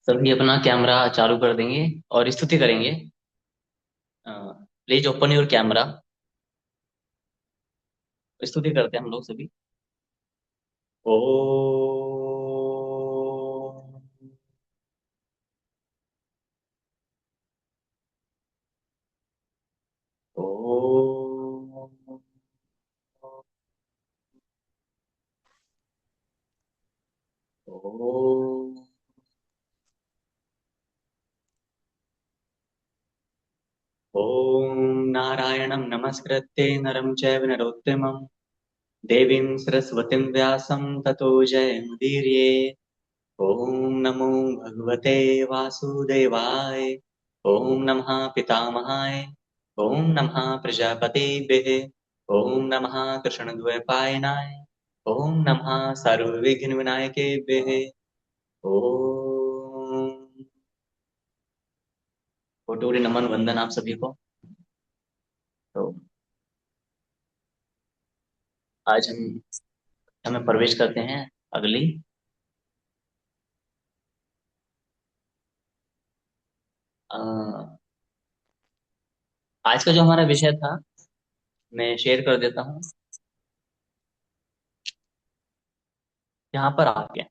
सभी अपना कैमरा चालू कर देंगे और स्तुति करेंगे। Please open your camera. स्तुति करते हैं हम लोग सभी। ओ ओ ओ ओम नारायणं नमस्कृत्य नरं चैव नरोत्तमं देवीं सरस्वतीं व्यासं ततो जयमुदीरये। ओम नमो भगवते वासुदेवाय। ओम नमः पितामहाय। ओम नमः प्रजापतिभ्ये। ओम नमः कृष्णद्वैपायनाय। ओम नमः सर्वविघ्नविनायकेभ्ये। ओम कोटि नमन वंदन आप सभी को। तो आज हम हमें प्रवेश करते हैं अगली। अ, आज का जो हमारा विषय था मैं शेयर कर देता हूँ यहाँ पर आके।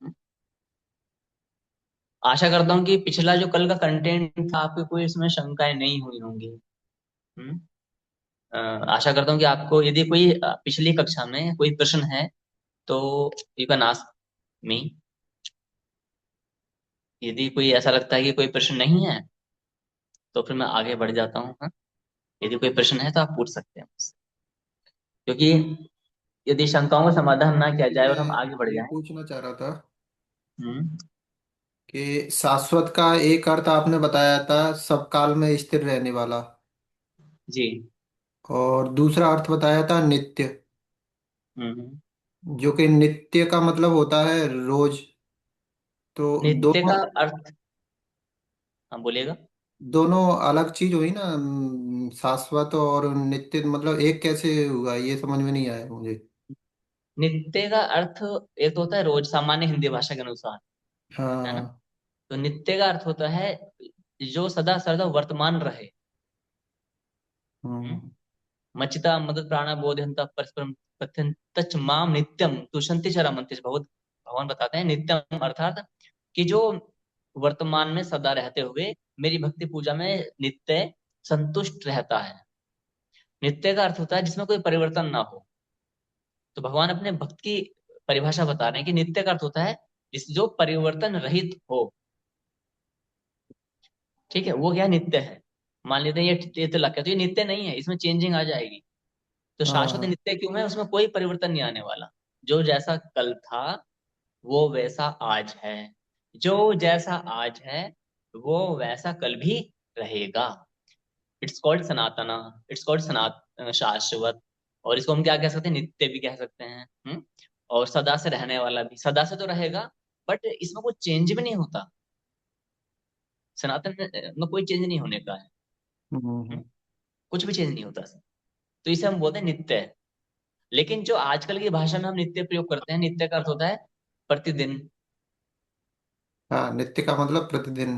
आशा करता हूँ कि पिछला जो कल का कंटेंट था आपको कोई इसमें शंकाएं नहीं हुई होंगी। हम्म। अ, आशा करता हूँ कि आपको यदि कोई पिछली कक्षा में कोई प्रश्न है तो यू कैन आस्क मी। यदि कोई ऐसा लगता है कि कोई प्रश्न नहीं है तो फिर मैं आगे बढ़ जाता हूँ। हाँ? यदि कोई प्रश्न है तो आप पूछ सकते हैं मुझसे। क्योंकि यदि शंकाओं का समाधान ना किया जाए और हम मैं आगे बढ़ ये जाएं। पूछना चाह रहा था हम्म। कि शाश्वत का एक अर्थ आपने बताया था सब काल में स्थिर रहने वाला, जी। और दूसरा अर्थ बताया था नित्य। हम्म। जो कि नित्य का मतलब होता है रोज। तो नित्य दोनों का अर्थ। हाँ बोलिएगा। दोनों अलग चीज हुई ना। शाश्वत और नित्य मतलब एक कैसे हुआ, ये समझ में नहीं आया मुझे। नित्य का अर्थ एक तो होता है रोज सामान्य हिंदी भाषा के अनुसार। है ना। हाँ। तो नित्य का अर्थ होता है जो सदा सर्वदा वर्तमान रहे। हम्म? हम्म। मच्चिता मदत प्राणा बोधयंता परस्परम पथ्यंतच माम नित्यम तुषंति च रमन्ति च। बहुत भगवान बताते हैं नित्यम अर्थात कि जो वर्तमान में सदा रहते हुए मेरी भक्ति पूजा में नित्य संतुष्ट रहता है। नित्य का अर्थ होता है जिसमें कोई परिवर्तन ना हो। तो भगवान अपने भक्त की परिभाषा बता रहे हैं कि नित्य का अर्थ होता है जिस जो परिवर्तन रहित हो। ठीक है वो क्या नित्य है। मान लेते हैं ये तो लग तो ये नित्य नहीं है, इसमें चेंजिंग आ जाएगी। तो शाश्वत हाँ। नित्य क्यों है, उसमें कोई परिवर्तन नहीं आने वाला। जो जैसा कल था वो वैसा आज है। जो जैसा आज है वो वैसा कल भी रहेगा। It's called Sanatana. It's called शाश्वत। और इसको हम क्या कह सकते हैं, नित्य भी कह सकते हैं। और सदा से रहने वाला भी, सदा से तो रहेगा बट इसमें कोई चेंज भी नहीं होता। सनातन में कोई चेंज नहीं होने का है। हम्म। हम्म? कुछ भी चेंज नहीं होता। तो इसे हम बोलते हैं नित्य। लेकिन जो आजकल की भाषा में हम नित्य प्रयोग करते हैं, नित्य का अर्थ होता है प्रतिदिन। हाँ, नित्य का मतलब प्रतिदिन।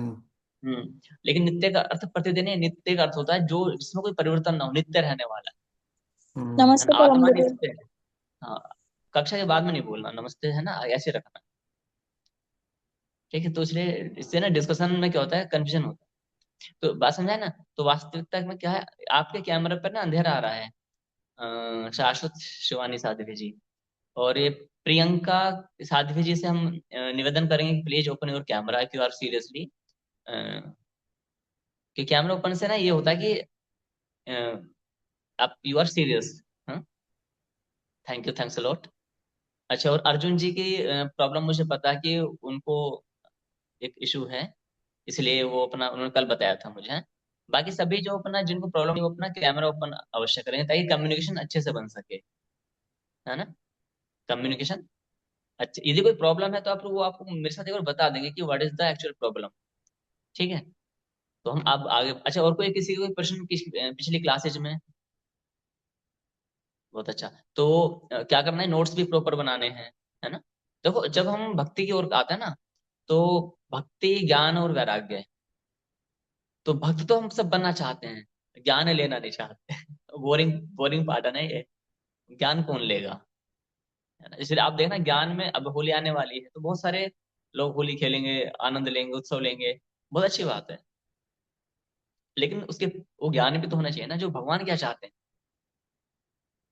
लेकिन नित्य का अर्थ प्रतिदिन है, नित्य का अर्थ होता है जो जिसमें कोई परिवर्तन ना हो, नित्य रहने वाला है हम्म। ना। नमस्ते परम आत्मा गुरु। नित्य है। हाँ। कक्षा के बाद में नहीं बोलना, नमस्ते है ना ऐसे रखना। ठीक है। तो इसलिए इससे ना डिस्कशन में क्या होता है, कंफ्यूजन होता है। तो बात समझाए ना। तो वास्तविकता में क्या है, आपके कैमरे पर ना अंधेरा आ रहा है। शाश्वत शिवानी साध्वी जी और ये प्रियंका साध्वी जी से हम निवेदन करेंगे कि please open your camera if you are seriously. कि कैमरा ओपन से ना ये होता है कि आप you are serious. Thank you, thanks a lot. अच्छा, और अर्जुन जी की प्रॉब्लम मुझे पता है कि उनको एक इशू है, इसलिए वो अपना उन्होंने कल बताया था मुझे। बाकी सभी जो अपना जिनको प्रॉब्लम है वो अपना कैमरा ओपन अवश्य करेंगे ताकि कम्युनिकेशन अच्छे से बन सके। है ना। कम्युनिकेशन अच्छा, यदि कोई प्रॉब्लम है तो आप वो आपको मेरे साथ एक बार बता देंगे कि what is the actual problem. ठीक है। तो हम अब आगे। अच्छा, और कोई किसी को कोई प्रश्न पिछली क्लासेज में। बहुत अच्छा। तो क्या करना है, नोट्स भी प्रॉपर बनाने हैं। है ना। देखो जब हम भक्ति की ओर आते हैं ना तो भक्ति, ज्ञान और वैराग्य है। तो भक्त तो हम सब बनना चाहते हैं, ज्ञान लेना नहीं चाहते। बोरिंग बोरिंग पार्ट है ना ये। ज्ञान कौन लेगा, है ना। इसलिए आप देखना, ज्ञान में अब होली आने वाली है तो बहुत सारे लोग होली खेलेंगे, आनंद लेंगे, उत्सव लेंगे, बहुत अच्छी बात है। लेकिन उसके वो ज्ञान भी तो होना चाहिए ना, जो भगवान क्या चाहते हैं।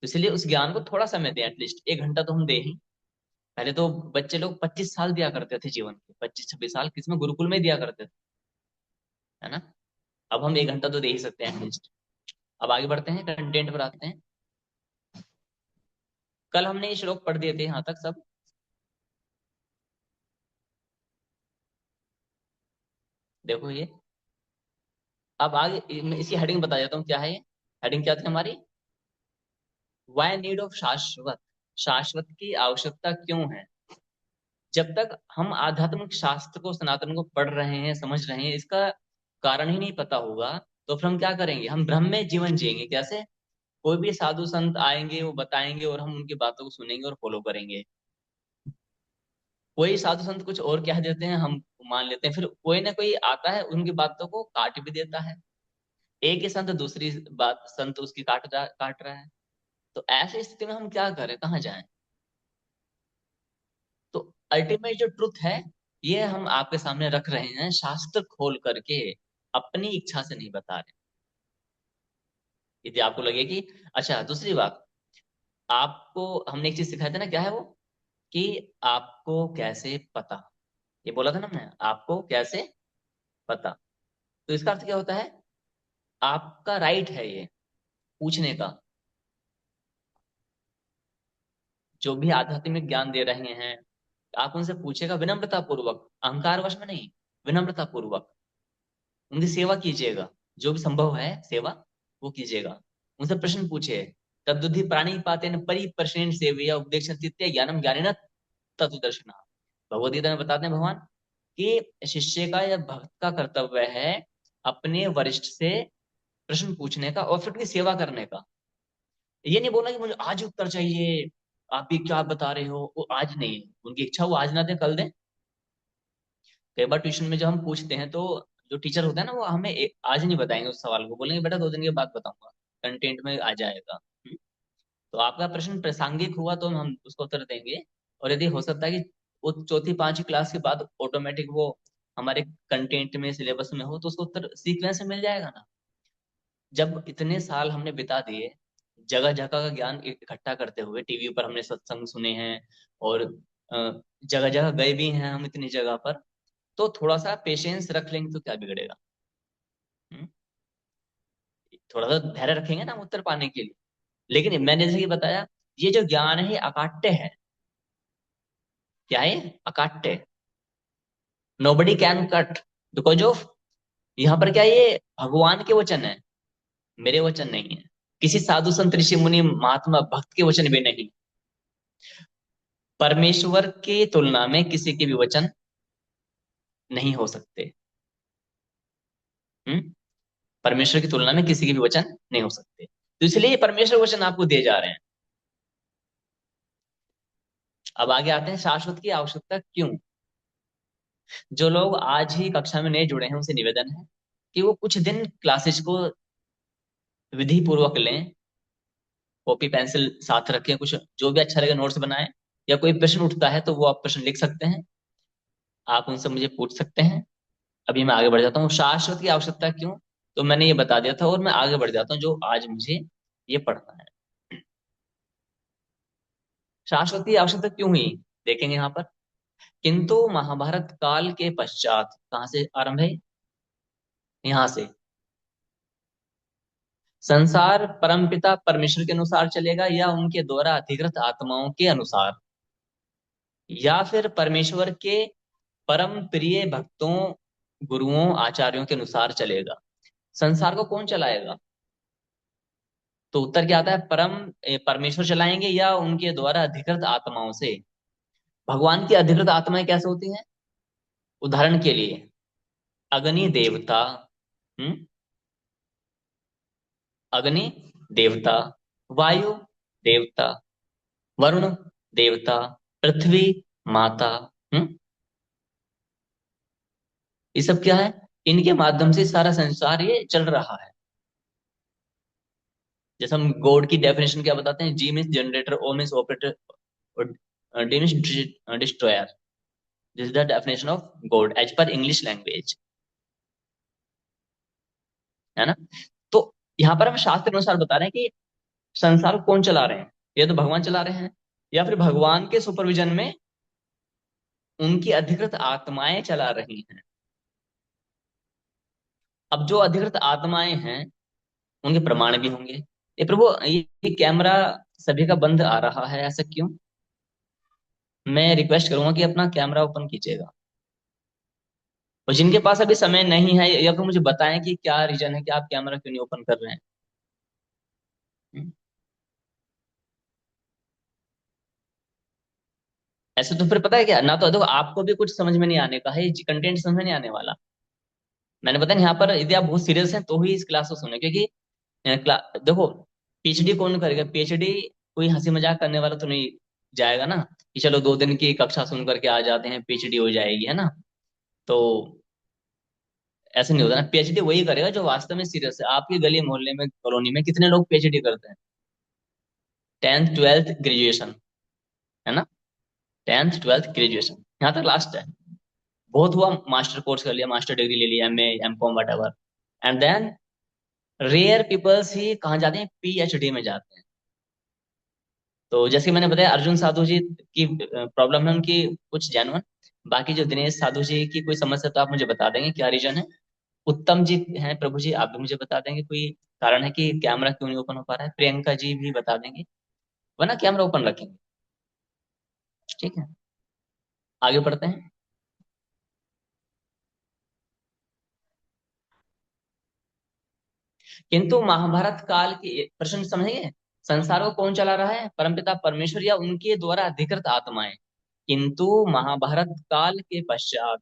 तो इसलिए उस ज्ञान को थोड़ा समय दें, एटलीस्ट 1 घंटा तो हम दे ही। पहले तो बच्चे लोग 25 साल दिया करते थे जीवन के, 25-26 साल किसमें, गुरुकुल में ही दिया करते थे, है ना। अब हम 1 घंटा तो दे ही सकते हैं एटलीस्ट। अब आगे बढ़ते हैं, कंटेंट पर आते हैं। कल हमने ये श्लोक पढ़ दिए थे यहाँ तक सब। देखो ये, अब आगे मैं इसकी हेडिंग बता देता हूँ क्या है ये। हेडिंग क्या थी हमारी, वाई नीड ऑफ शाश्वत, शाश्वत की आवश्यकता क्यों है। जब तक हम आध्यात्मिक शास्त्र को, सनातन को पढ़ रहे हैं, समझ रहे हैं, इसका कारण ही नहीं पता होगा, तो फिर हम क्या करेंगे, हम भ्रम में जीवन जिएंगे कैसे। कोई भी साधु संत आएंगे, वो बताएंगे और हम उनकी बातों को सुनेंगे और फॉलो करेंगे। कोई साधु संत कुछ और कह देते हैं, हम मान लेते हैं, फिर कोई ना कोई आता है उनकी बातों को काट भी देता है। एक ही संत दूसरी बात, संत उसकी काट रहा है। तो ऐसी स्थिति में हम क्या करें, कहाँ जाएं। तो अल्टीमेट जो ट्रुथ है, ये हम आपके सामने रख रहे हैं, शास्त्र खोल करके, अपनी इच्छा से नहीं बता रहे। यदि आपको लगे कि, अच्छा दूसरी बात, आपको हमने एक चीज सिखाया था ना, क्या है वो, कि आपको कैसे पता, ये बोला था ना हमने, आपको कैसे पता। तो इसका अर्थ क्या होता है, आपका राइट है ये पूछने का। जो भी आध्यात्मिक ज्ञान दे रहे हैं, आप उनसे पूछेगा विनम्रता पूर्वक, अहंकार वश में नहीं, विनम्रता पूर्वक उनकी सेवा कीजिएगा। जो भी संभव है सेवा, वो कीजिएगा। उनसे प्रश्न पूछिए। तद्दुद्धि प्राणी पातेन परिप्रश्नेन सेवया उपदेक्षन्ते ज्ञानम ज्ञानेन तत्वदर्शिनः। भगवद गीता में बताते हैं भगवान कि शिष्य का या भक्त का कर्तव्य है अपने वरिष्ठ से प्रश्न पूछने का और फिर उनकी सेवा करने का। ये नहीं बोलना कि मुझे आज ही उत्तर चाहिए, आप भी क्या बता रहे हो, वो आज नहीं, उनकी इच्छा वो आज ना दे कल दे। कई बार ट्यूशन में जब हम पूछते हैं तो जो टीचर होता है ना, वो हमें आज नहीं बताएंगे, उस सवाल को बोलेंगे बेटा 2 दिन के बाद बताऊंगा, कंटेंट में आ जाएगा। तो आपका प्रश्न प्रासंगिक हुआ तो हम उसको उत्तर देंगे। और यदि हो सकता है कि वो चौथी पांचवी क्लास के बाद ऑटोमेटिक वो हमारे कंटेंट में, सिलेबस में हो, तो उसको उत्तर सीक्वेंस में मिल जाएगा ना। जब इतने साल हमने बिता दिए जगह जगह का ज्ञान इकट्ठा करते हुए, टीवी पर हमने सत्संग सुने हैं, और जगह जगह गए भी हैं हम इतनी जगह पर, तो थोड़ा सा पेशेंस रख लेंगे तो क्या बिगड़ेगा। हम्म? थोड़ा सा धैर्य रखेंगे ना हम उत्तर पाने के लिए। लेकिन मैंने जैसे कि बताया, ये जो ज्ञान है ये अकाट्य है। क्या है, अकाट्य। Nobody can cut, because of, यहाँ पर क्या है, ये भगवान के वचन है, मेरे वचन नहीं है, किसी साधु संत ऋषि मुनि महात्मा भक्त के वचन भी नहीं। परमेश्वर की तुलना में किसी के भी वचन नहीं हो सकते। हम्म। परमेश्वर की तुलना में किसी के भी वचन नहीं हो सकते, तो इसलिए परमेश्वर वचन आपको दिए जा रहे हैं। अब आगे आते हैं, शाश्वत की आवश्यकता क्यों। जो लोग आज ही कक्षा में नए जुड़े हैं उनसे निवेदन है कि वो कुछ दिन क्लासेस को विधि पूर्वक लें, कॉपी पेंसिल साथ रखें, कुछ जो भी अच्छा लगे नोट्स बनाएं, या कोई प्रश्न उठता है तो वो आप प्रश्न लिख सकते हैं, आप उनसे मुझे पूछ सकते हैं। अभी मैं आगे बढ़ जाता हूँ, शाश्वत की आवश्यकता क्यों, तो मैंने ये बता दिया था, और मैं आगे बढ़ जाता हूँ जो आज मुझे ये पढ़ना है। शाश्वत की आवश्यकता क्यों हुई, देखेंगे यहाँ पर। किंतु महाभारत काल के पश्चात, कहाँ से आरंभ है, यहाँ से, संसार परमपिता परमेश्वर के अनुसार चलेगा या उनके द्वारा अधिकृत आत्माओं के अनुसार, या फिर परमेश्वर के परम प्रिय भक्तों, गुरुओं, आचार्यों के अनुसार चलेगा। संसार को कौन चलाएगा, तो उत्तर क्या आता है, परमेश्वर चलाएंगे या उनके द्वारा अधिकृत आत्माओं से। भगवान की अधिकृत आत्माएं कैसे होती हैं, उदाहरण के लिए अग्नि देवता, हम्म, अग्नि देवता, वायु देवता, वरुण देवता, पृथ्वी माता, हम्म, ये सब क्या है? इनके माध्यम से सारा संसार ये चल रहा है। जैसे हम गॉड की डेफिनेशन क्या बताते हैं? G means generator, O means operator, और D means destroyer. This is the definition of God as per English language, है ना? तो यहाँ पर हम शास्त्र अनुसार बता रहे हैं कि संसार को कौन चला रहे हैं? ये तो भगवान चला रहे हैं, या फिर भगवान के सुपरविजन में उनकी अधिकृत आत्माएं चला रही हैं। अब जो अधिकृत आत्माएं हैं उनके प्रमाण भी होंगे। ये प्रभु, ये कैमरा सभी का बंद आ रहा है, ऐसा क्यों? मैं रिक्वेस्ट करूंगा कि अपना कैमरा ओपन कीजिएगा। और जिनके पास अभी समय नहीं है, या फिर मुझे बताएं कि क्या रीजन है कि आप कैमरा क्यों नहीं ओपन कर रहे हैं। हम्म? ऐसे तो फिर पता है क्या, ना तो देखो आपको भी कुछ समझ में नहीं आने का है, कंटेंट समझ में नहीं आने वाला। मैंने बताया यहाँ पर यदि आप बहुत सीरियस हैं तो ही इस क्लास को सुने, क्योंकि देखो, पीएचडी कौन करेगा? पीएचडी कोई हंसी मजाक करने वाला तो नहीं जाएगा ना, कि चलो 2 दिन की कक्षा सुन करके आ जाते हैं, पीएचडी हो जाएगी, है ना? तो ऐसे नहीं होता ना। पीएचडी वही करेगा जो वास्तव में सीरियस है। आपकी गली मोहल्ले में, कॉलोनी में कितने लोग पीएचडी करते हैं? 10th 12th ग्रेजुएशन, है ना? 10th 12th ग्रेजुएशन, यहाँ तक लास्ट है। बहुत हुआ मास्टर कोर्स कर लिया, मास्टर डिग्री ले लिया, MA MCom whatever, and then rare peoples ही कहाँ जाते हैं? पीएचडी में जाते हैं। तो जैसे मैंने बताया, अर्जुन साधु जी की प्रॉब्लम है उनकी कुछ जेन्युइन। बाकी जो दिनेश साधु जी की कोई समस्या, तो आप मुझे बता देंगे क्या रीजन है। उत्तम जी हैं प्रभु जी, आप भी मुझे बता देंगे कोई कारण है कि कैमरा क्यों नहीं ओपन हो पा रहा है। प्रियंका जी भी बता देंगे, वरना कैमरा ओपन रखेंगे। ठीक है, आगे बढ़ते हैं। किंतु महाभारत काल के प्रश्न समझिए, संसार को कौन चला रहा है? परमपिता परमेश्वर या उनके द्वारा अधिकृत आत्माएं। किंतु महाभारत काल के पश्चात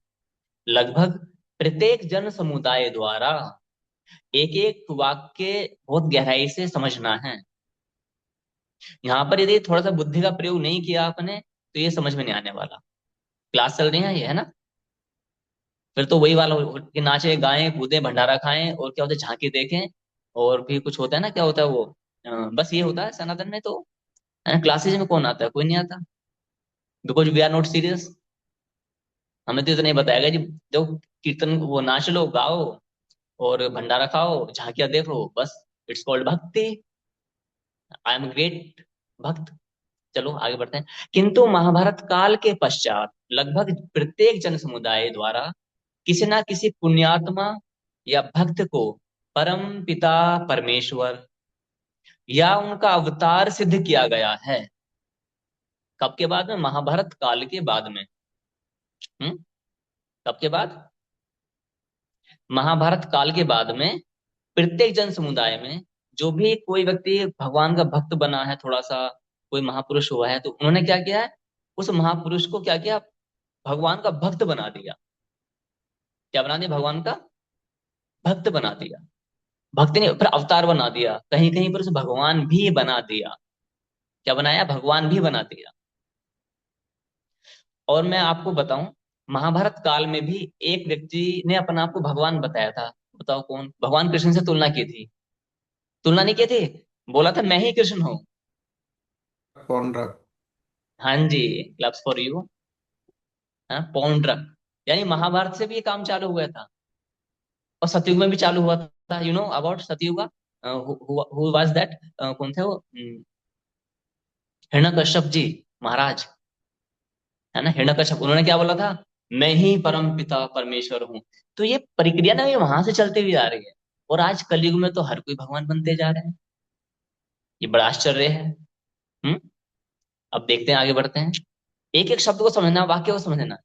लगभग प्रत्येक जन समुदाय द्वारा एक एक वाक्य बहुत गहराई से समझना है। यहाँ पर यदि थोड़ा सा बुद्धि का प्रयोग नहीं किया आपने तो ये समझ में नहीं आने वाला। क्लास चल रही है ये, है ना? फिर तो वही वाला कि नाचे गाएं कूदें भंडारा खाएं और क्या होता है, झांकी देखें, और भी कुछ होता है ना, क्या होता है वो, बस ये होता है सनातन में तो। क्लासेज में कौन आता है? कोई नहीं आता, because we are not serious. हमें तो इतना ही बताएगा जी, देखो कीर्तन वो नाच लो गाओ और भंडारा खाओ झांकियां देखो, बस। इट्स कॉल्ड भक्ति। आई एम ग्रेट भक्त। चलो आगे बढ़ते हैं। किंतु महाभारत काल के पश्चात लगभग प्रत्येक जन समुदाय द्वारा किसी ना किसी पुण्यात्मा या भक्त को परम पिता परमेश्वर या उनका अवतार सिद्ध किया गया है। कब के बाद में? महाभारत काल के बाद में। हम्म? कब के बाद? महाभारत काल के बाद में प्रत्येक जन समुदाय में जो भी कोई व्यक्ति भगवान का भक्त बना है, थोड़ा सा कोई महापुरुष हुआ है, तो उन्होंने क्या किया है? उस महापुरुष को क्या किया? भगवान का भक्त बना दिया। क्या बना दिया? भगवान का भक्त बना दिया। भक्त नहीं, फिर अवतार बना दिया, कहीं कहीं पर उसे भगवान भी बना दिया। क्या बनाया? भगवान भी बना दिया। और मैं आपको बताऊं, महाभारत काल में भी एक व्यक्ति ने अपने आप को भगवान बताया था। बताओ कौन? भगवान कृष्ण से तुलना की थी। तुलना नहीं की थी, बोला था मैं ही कृष्ण हूँ। पौंड्रक। हाँ जी, क्लब्स फॉर यू। हाँ, पौंड्रक। यानी महाभारत से भी ये काम चालू हुआ था, और सतयुग में भी चालू हुआ था। यू नो अबाउट सतयुग? Who was that? कौन थे वो? हिरण्यकश्यप जी महाराज, है ना? हिरण्यकश्यप, उन्होंने क्या बोला था? मैं ही परम पिता परमेश्वर हूँ। तो ये प्रक्रिया ना ये वहां से चलती हुई आ रही है, और आज कलयुग में तो हर कोई भगवान बनते जा रहे हैं। ये बड़ा आश्चर्य है। हम्म? अब देखते हैं, आगे बढ़ते हैं। एक एक शब्द को समझना, वाक्य को समझना।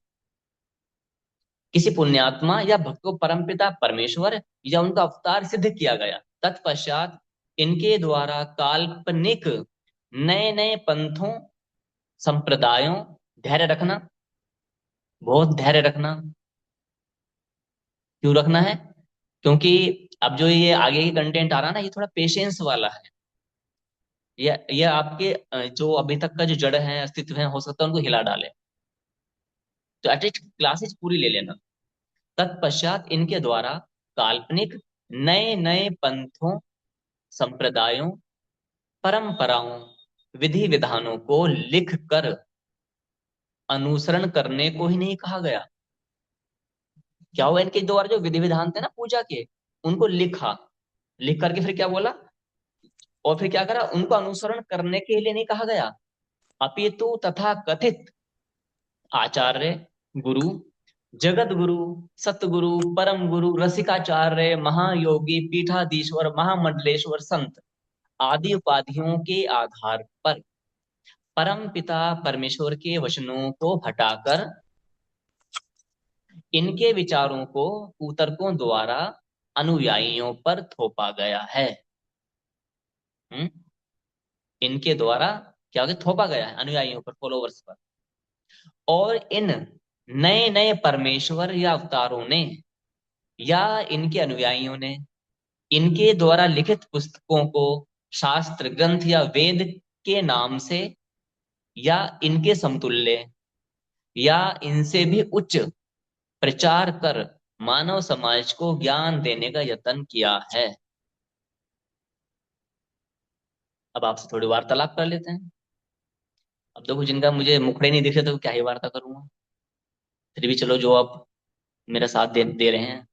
किसी पुण्यात्मा या भक्त को परमपिता परमेश्वर या उनका अवतार सिद्ध किया गया, तत्पश्चात इनके द्वारा काल्पनिक नए नए पंथों, संप्रदायों, धैर्य रखना, बहुत धैर्य रखना। क्यों रखना है? क्योंकि अब जो ये आगे की कंटेंट आ रहा है ना, ये थोड़ा पेशेंस वाला है। ये आपके जो अभी तक का जो जड़ है, अस्तित्व है, हो सकता है उनको हिला डाले। तो एटलीस्ट क्लासेज पूरी ले लेना। तत्पश्चात इनके द्वारा काल्पनिक नए नए पंथों, संप्रदायों, परंपराओं, विधि विधानों को लिख कर अनुसरण करने को ही नहीं कहा गया। क्या हुआ, इनके द्वारा जो विधि विधान थे ना पूजा के, उनको लिखा, लिख करके फिर क्या बोला, और फिर क्या करा, उनको अनुसरण करने के लिए नहीं कहा गया, अपितु तथा कथित आचार्य, गुरु, जगत गुरु, सतगुरु, परम गुरु, रसिकाचार्य, महायोगी, पीठाधीश्वर, महामंडलेश्वर संत आदि उपाधियों के आधार पर परम पिता परमेश्वर के वचनों को हटाकर इनके विचारों को कुतर्कों द्वारा अनुयायियों पर थोपा गया है। हम्म, इनके द्वारा क्या हो गया, थोपा गया है अनुयायियों पर, फॉलोवर्स पर। और इन नए नए परमेश्वर या अवतारों ने, या इनके अनुयायियों ने, इनके द्वारा लिखित पुस्तकों को शास्त्र ग्रंथ या वेद के नाम से, या इनके समतुल्य, या इनसे भी उच्च प्रचार कर मानव समाज को ज्ञान देने का यत्न किया है। अब आपसे थोड़ी वार्तालाप कर लेते हैं। अब देखो, जिनका मुझे मुखड़े नहीं दिखे तो क्या ही वार्ता करूंगा। फिर भी चलो, जो आप मेरा साथ दे रहे हैं,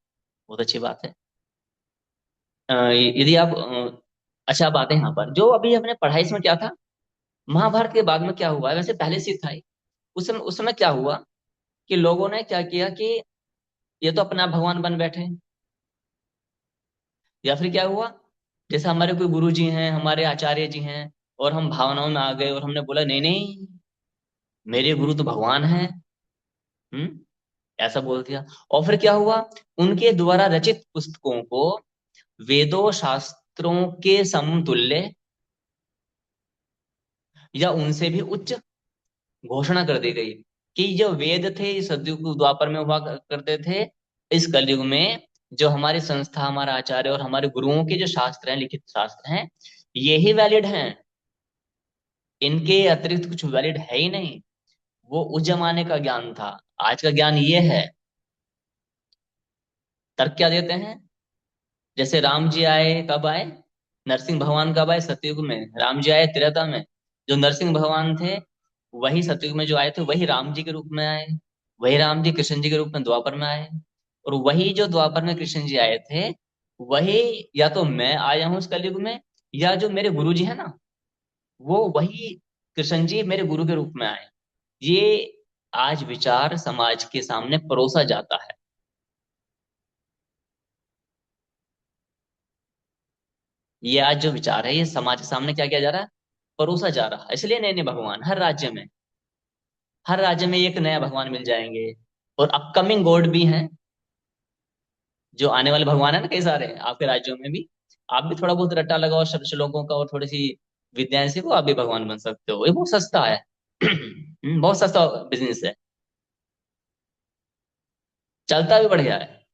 बहुत अच्छी बात है। यदि आप अच्छा, अब आते हैं यहाँ पर, जो अभी हमने पढ़ाई इसमें क्या था, महाभारत के बाद में क्या हुआ है, वैसे पहले से था ही। उस समय क्या हुआ कि लोगों ने क्या किया कि ये तो अपना भगवान बन बैठे। या फिर क्या हुआ, जैसे हमारे कोई गुरु जी हैं, हमारे आचार्य जी हैं, और हम भावनाओं में आ गए और हमने बोला नहीं नहीं, मेरे गुरु तो भगवान हैं। हम्म, ऐसा बोल दिया। और फिर क्या हुआ, उनके द्वारा रचित पुस्तकों को वेदों शास्त्रों के समतुल्य या उनसे भी उच्च घोषणा कर दी गई, कि जो वेद थे इस सतयुग द्वापर में हुआ करते थे, इस कलयुग में जो हमारी संस्था, हमारा आचार्य और हमारे गुरुओं के जो शास्त्र हैं, लिखित शास्त्र हैं, ये ही वैलिड हैं। इनके अतिरिक्त कुछ वैलिड है ही नहीं। वो उस जमाने का ज्ञान था, आज का ज्ञान ये है। तर्क क्या देते हैं, जैसे राम जी आए, कब आए, नरसिंह भगवान कब आए, सतयुग में। राम जी आए त्रेता में। जो नरसिंह भगवान थे, वही सतयुग में जो आए थे, वही राम जी के रूप में आए। वही राम जी कृष्ण जी के रूप में द्वापर में आए। और वही जो द्वापर में कृष्ण जी आए थे, वही, या तो मैं आया हूं इस कलयुग में, या जो मेरे गुरु जी है ना, वो वही कृष्ण जी मेरे गुरु के रूप में आए। ये आज विचार समाज के सामने परोसा जाता है। ये आज जो विचार है, ये समाज के सामने क्या किया जा रहा है, परोसा जा रहा है। इसलिए नए नए भगवान हर राज्य में, हर राज्य में एक नया भगवान मिल जाएंगे। और अपकमिंग गॉड भी हैं, जो आने वाले भगवान है ना, कई सारे हैं आपके राज्यों में भी। आप भी थोड़ा बहुत रट्टा लगाओ शब्द श्लोकों का और थोड़ी सी विद्याएं सीखो, आप भी भगवान बन सकते हो। ये बहुत सस्ता है। बहुत सस्ता बिजनेस है, चलता भी बढ़िया है।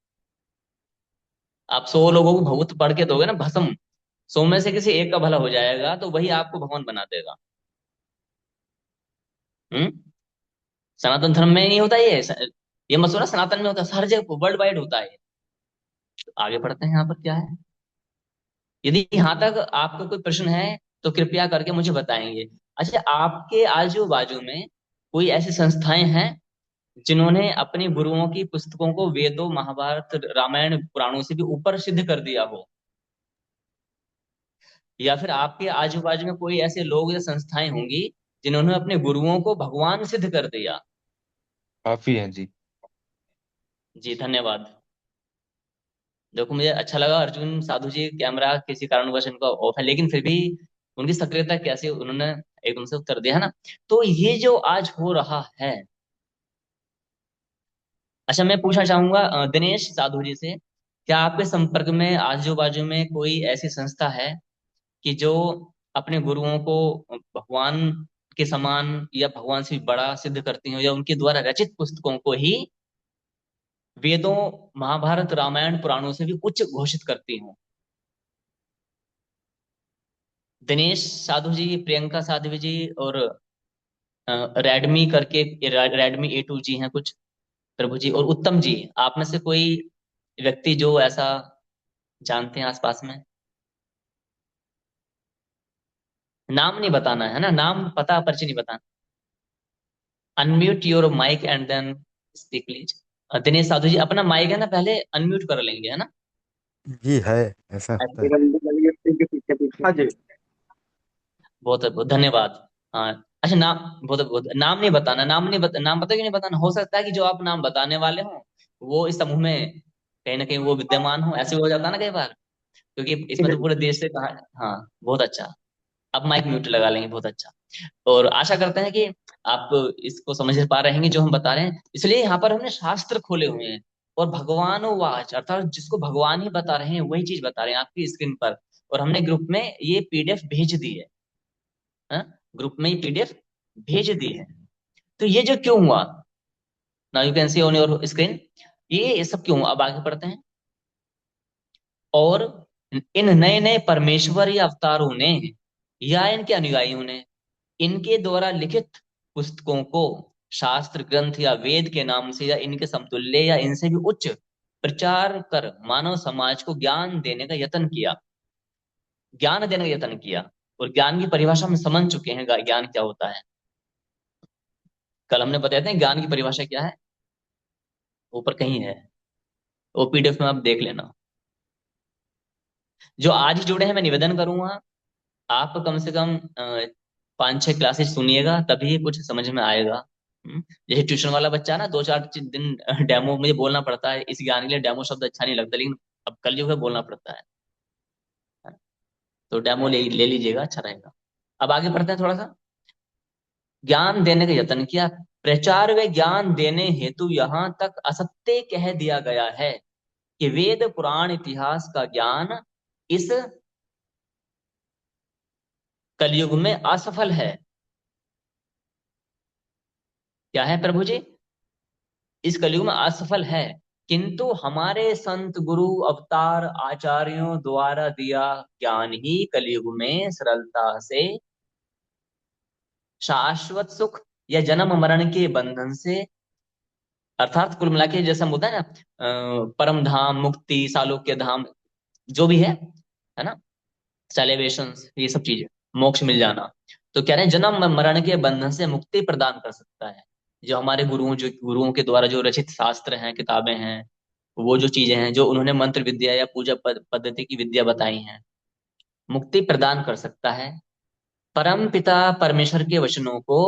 आप 100 लोगों को भभूत पढ़ के दोगे ना, भस्म, 100 में से किसी एक का भला हो जाएगा, तो वही आपको भगवान बना देगा। हम्म, सनातन धर्म में नहीं होता ये मत सोचना सनातन में होता है, हर जगह वर्ल्ड वाइड होता है। तो आगे बढ़ते हैं, यहाँ पर क्या है। यदि यहाँ तक आपका कोई प्रश्न है तो कृपया करके मुझे बताएंगे। अच्छा, आपके आजू बाजू में कोई ऐसी संस्थाएं हैं जिन्होंने अपने गुरुओं की पुस्तकों को वेदों, महाभारत, रामायण, पुराणों से भी ऊपर सिद्ध कर दिया हो? या फिर आपके आजू बाजू में कोई ऐसे लोग या संस्थाएं होंगी जिन्होंने अपने गुरुओं को भगवान सिद्ध कर दिया? काफी हैं जी। जी धन्यवाद। देखो, मुझे अच्छा लगा, अर्जुन साधु जी कैमरा किसी कारणवश इनका ऑफ है, लेकिन फिर भी उनकी सक्रियता कैसे, उन्होंने एकदम से उत्तर दिया है ना। तो ये जो आज हो रहा है, अच्छा मैं पूछना चाहूंगा दिनेश साधु जी से, क्या आपके संपर्क में आजू बाजू में कोई ऐसी संस्था है कि जो अपने गुरुओं को भगवान के समान या भगवान से भी बड़ा सिद्ध करती हो, या उनके द्वारा रचित पुस्तकों को ही वेदों, महाभारत, रामायण, पुराणों से भी उच्च घोषित करती हूँ? दिनेश साधु जी, प्रियंका साध्वी जी, और रेडमी करके, रेडमी A2 जी हैं कुछ, प्रभु जी और उत्तम जी, आप में से कोई व्यक्ति जो ऐसा जानते हैं आसपास में? नाम नहीं बताना है ना, नाम पता परिचय नहीं बताना। Unmute your mic and then speak please. Dinesh Sadhu ji, अपना माइक है ना पहले अनम्यूट कर लेंगे, है ना? जी है, ऐसा होता है। हाँ जी। बहुत बहुत धन्यवाद। हाँ। अच्छा, नाम बहुत बहुत, नाम नहीं बताना, नाम पता क्यों नहीं बताना? हो सकता है कि जो आप नाम बताने वाले हो वो इस समूह में कहीं ना कहीं वो विद्यमान हो, ऐसे भी हो जाता है ना कई बार, क्योंकि इसमें तो पूरे देश से कहा। हाँ, बहुत अच्छा। अब माइक म्यूट लगा लेंगे, बहुत अच्छा। और आशा करते हैं कि आप इसको समझ पा रहे हैं जो हम बता रहे हैं। इसलिए यहाँ पर हमने शास्त्र खोले हुए हैं, और भगवान वाच अर्थात जिसको भगवान ही बता रहे हैं वही चीज बता रहे हैं आपकी स्क्रीन पर। और हमने ग्रुप में ये पीडीएफ भेज दी है, हाँ? ग्रुप में ये पीडीएफ भेज दी है। तो ये जो क्यों हुआ, now you can see on your screen, ये सब क्यों हुआ? अब आगे पढ़ते हैं। और इन नए नए परमेश्वर या अवतारों ने या इनके अनुयायियों ने इनके द्वारा लिखित पुस्तकों को शास्त्र ग्रंथ या वेद के नाम से या इनके समतुल्य या इनसे भी उच्च प्रचार कर मानव समाज को ज्ञान देने का यत्न किया। ज्ञान देने का यत्न किया। और ज्ञान की परिभाषा हम समझ चुके हैं, ज्ञान क्या होता है। कल हमने बताया था ज्ञान की परिभाषा क्या है, ऊपर कहीं है, वो पीडीएफ में आप देख लेना। जो आज जुड़े हैं, मैं निवेदन करूंगा आप कम से कम 5-6 क्लासेस सुनिएगा, तभी कुछ समझ में आएगा। जैसे ट्यूशन वाला बच्चा ना, 2-4 दिन डेमो मुझे बोलना पड़ता है, इस ज्ञान के लिए डेमो शब्द अच्छा नहीं लगता, लेकिन अब कलयुग है बोलना पड़ता है। तो डेमो ले लीजिएगा, अच्छा रहेगा। अब आगे बढ़ते हैं थोड़ा सा। ज्ञान देने का यत्न किया, प्रचार व ज्ञान देने हेतु यहाँ तक असत्य कह दिया गया है कि वेद पुराण इतिहास का ज्ञान इस कलयुग में असफल है। क्या है प्रभु जी? इस कलयुग में असफल है, किंतु हमारे संत गुरु अवतार आचार्यों द्वारा दिया ज्ञान ही कलयुग में सरलता से शाश्वत सुख या जन्म मरण के बंधन से, अर्थात कुल मिला के जैसा होता है ना, परम धाम, मुक्ति, सालोक्य धाम, जो भी है ना, सेलिब्रेशन, ये सब चीजें, मोक्ष मिल जाना। तो कह रहे हैं जन्म मरण के बंधन से मुक्ति प्रदान कर सकता है। जो हमारे गुरुओं के द्वारा जो रचित शास्त्र हैं, किताबें हैं, वो जो चीजें हैं जो उन्होंने मंत्र विद्या या पूजा पद्धति की विद्या बताई हैं, मुक्ति प्रदान कर सकता है। परम पिता परमेश्वर के वचनों को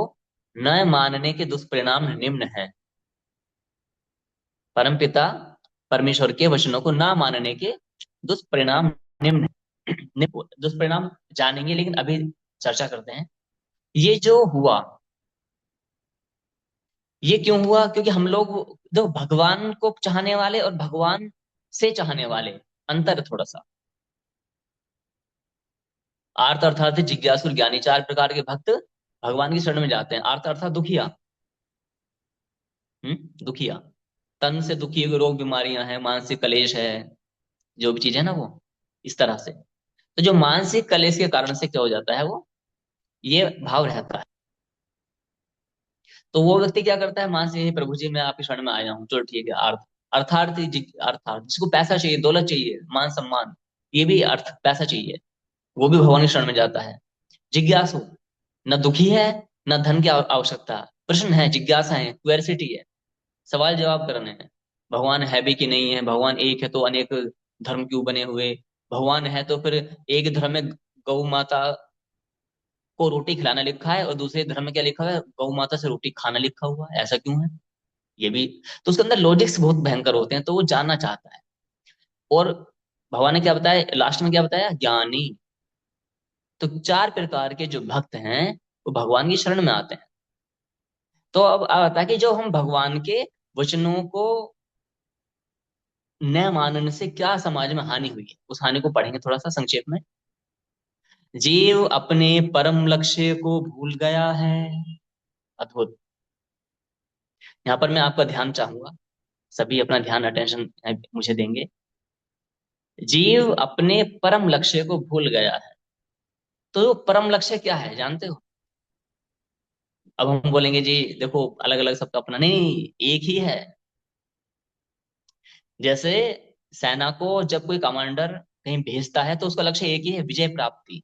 न मानने के दुष्परिणाम निम्न है। परम पिता परमेश्वर के वचनों को ना मानने के दुष्परिणाम निम्न है। दुष्परिणाम जानेंगे, लेकिन अभी चर्चा करते हैं। ये जो हुआ, ये क्यों हुआ? क्योंकि हम लोग जो भगवान को चाहने वाले और भगवान से चाहने वाले, अंतर है थोड़ा सा। आर्त अर्थात जिज्ञासु, ज्ञानी, 4 प्रकार के भक्त भगवान की शरण में जाते हैं। आर्त अर्थात दुखिया, दुखिया, तन से दुखी, रोग बीमारियां हैं, मानसिक कलेश है, जो भी चीज है ना, वो इस तरह से। तो जो मानसिक कलेश के कारण से क्या हो जाता है, वो ये भाव रहता है। तो वो व्यक्ति क्या करता है, मान से प्रभु जी मैं आपकी शरण में आया हूँ, चलो ठीक है। अर्थार्थ जिसको पैसा चाहिए, दौलत चाहिए, मान सम्मान, ये भी अर्थ पैसा चाहिए, वो भी भगवान की शरण में जाता है। जिज्ञासु, न दुखी है, न धन की आवश्यकता, प्रश्न है, जिज्ञासा है, क्यूरियोसिटी है, सवाल जवाब करने हैं। भगवान है भी कि नहीं है, भगवान एक है तो अनेक धर्म क्यों बने हुए, भगवान है तो फिर एक धर्म में गौ माता को रोटी खिलाना लिखा है और दूसरे धर्म में क्या लिखा हुआ है, गौ माता से रोटी खाना लिखा हुआ है, ऐसा क्यों है? ये भी, तो उसके अंदर लॉजिक्स बहुत भयंकर होते हैं, तो वो जानना चाहता है। और भगवान ने क्या बताया लास्ट में, क्या बताया? ज्ञानी। तो 4 प्रकार के जो भक्त हैं वो भगवान की शरण में आते हैं। तो अब आता है कि जो हम भगवान के वचनों को न मानने से क्या समाज में हानि हुई है, उस हानि को पढ़ेंगे थोड़ा सा संक्षेप में। जीव अपने परम लक्ष्य को भूल गया है। अद्भुत। यहाँ पर मैं आपका ध्यान चाहूंगा, सभी अपना ध्यान, अटेंशन मुझे देंगे। जीव अपने परम लक्ष्य को भूल गया है। तो परम लक्ष्य क्या है जानते हो? अब हम बोलेंगे जी देखो अलग अलग सबका अपना, नहीं, एक ही है। जैसे सेना को जब कोई कमांडर कहीं भेजता है तो उसका लक्ष्य एक ही है, विजय प्राप्ति।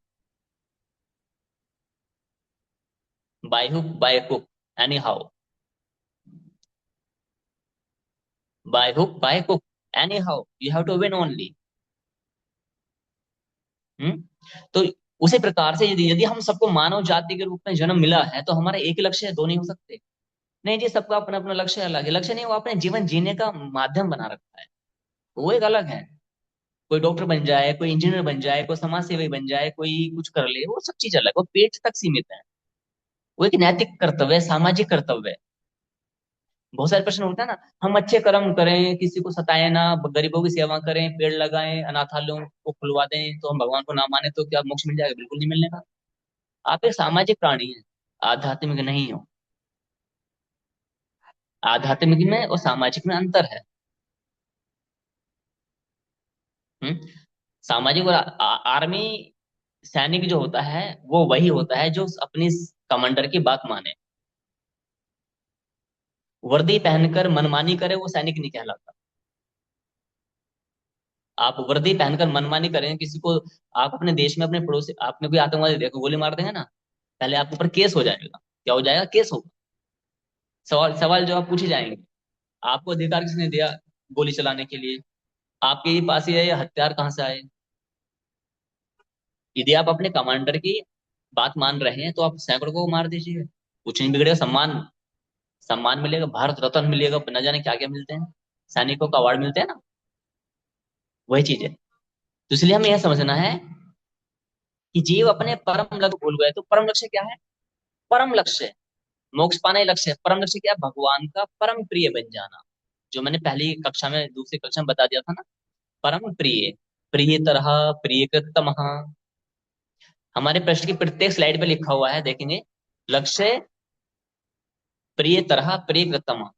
By hook by hook, anyhow, by hook by hook, anyhow you have to win only. Hmm. तो उसी प्रकार से यदि यदि हम सबको मानव जाति के रूप में जन्म मिला है तो हमारा एक ही लक्ष्य है, दो नहीं हो सकते। नहीं जी, सबका अपना अपना लक्ष्य अलग है। लक्ष्य नहीं, वो अपने जीवन जीने का माध्यम बना रखा है, वो एक अलग है। कोई डॉक्टर बन जाए, कोई इंजीनियर बन जाए, कोई समाज सेवी बन जाए, कोई कुछ कर ले, वो सब चीज अलग, वो पेट तक सीमित है। वो एक नैतिक कर्तव्य है, सामाजिक कर्तव्य है। बहुत सारे प्रश्न होता है ना, हम अच्छे कर्म करें, किसी को सताएं ना, गरीबों की सेवा करें, पेड़ लगाएं, अनाथालयों को खुलवा दें, तो हम भगवान को ना माने तो क्या मोक्ष मिल जाएगा? बिल्कुल नहीं मिलने का। आप एक सामाजिक प्राणी हैं, आध्यात्मिक नहीं हो। आध्यात्मिक में और सामाजिक में अंतर है। हम्म। सामाजिक और आर्मी, सैनिक जो होता है वो वही होता है जो अपनी कमांडर की बात माने। वर्दी पहनकर मनमानी करे वो सैनिक नहीं कहलाता। आप वर्दी पहनकर मनमानी करें किसी को, आप अपने देश में अपने पड़ोसी, आपने कोई आतंकवादी देखो गोली मार देंगे ना, पहले आपके ऊपर केस हो जाएगा। क्या हो जाएगा? केस होगा। सवाल सवाल जवाब पूछे जाएंगे। आपको अधिकार किसने दिया गोली चलाने के लिए? आपके ही पास ये हथियार कहाँ से आए? यदि आप अपने कमांडर की बात मान रहे हैं तो आप सैकड़ों को मार दीजिए, कुछ नहीं बिगड़ेगा। सम्मान, सम्मान मिलेगा, भारत रत्न मिलेगा, न जाने क्या क्या मिलते हैं, सैनिकों का अवार्ड मिलते हैं ना। वही चीज है। तो इसलिए हमें यह समझना है कि जीव अपने परम लक्ष्य भूल गए। तो परम लक्ष्य क्या है? परम लक्ष्य मोक्ष पाना ही लक्ष्य है। परम लक्ष्य क्या है? भगवान का परम प्रिय बन जाना। जो मैंने पहली कक्षा में, दूसरी कक्षा में बता दिया था ना, परम प्रिय, प्रिय तरह, प्रिय कृतम। हमारे प्रश्न की प्रत्येक स्लाइड पे लिखा हुआ है, देखेंगे। लक्ष्य प्रिय तरह प्रिय कृतम।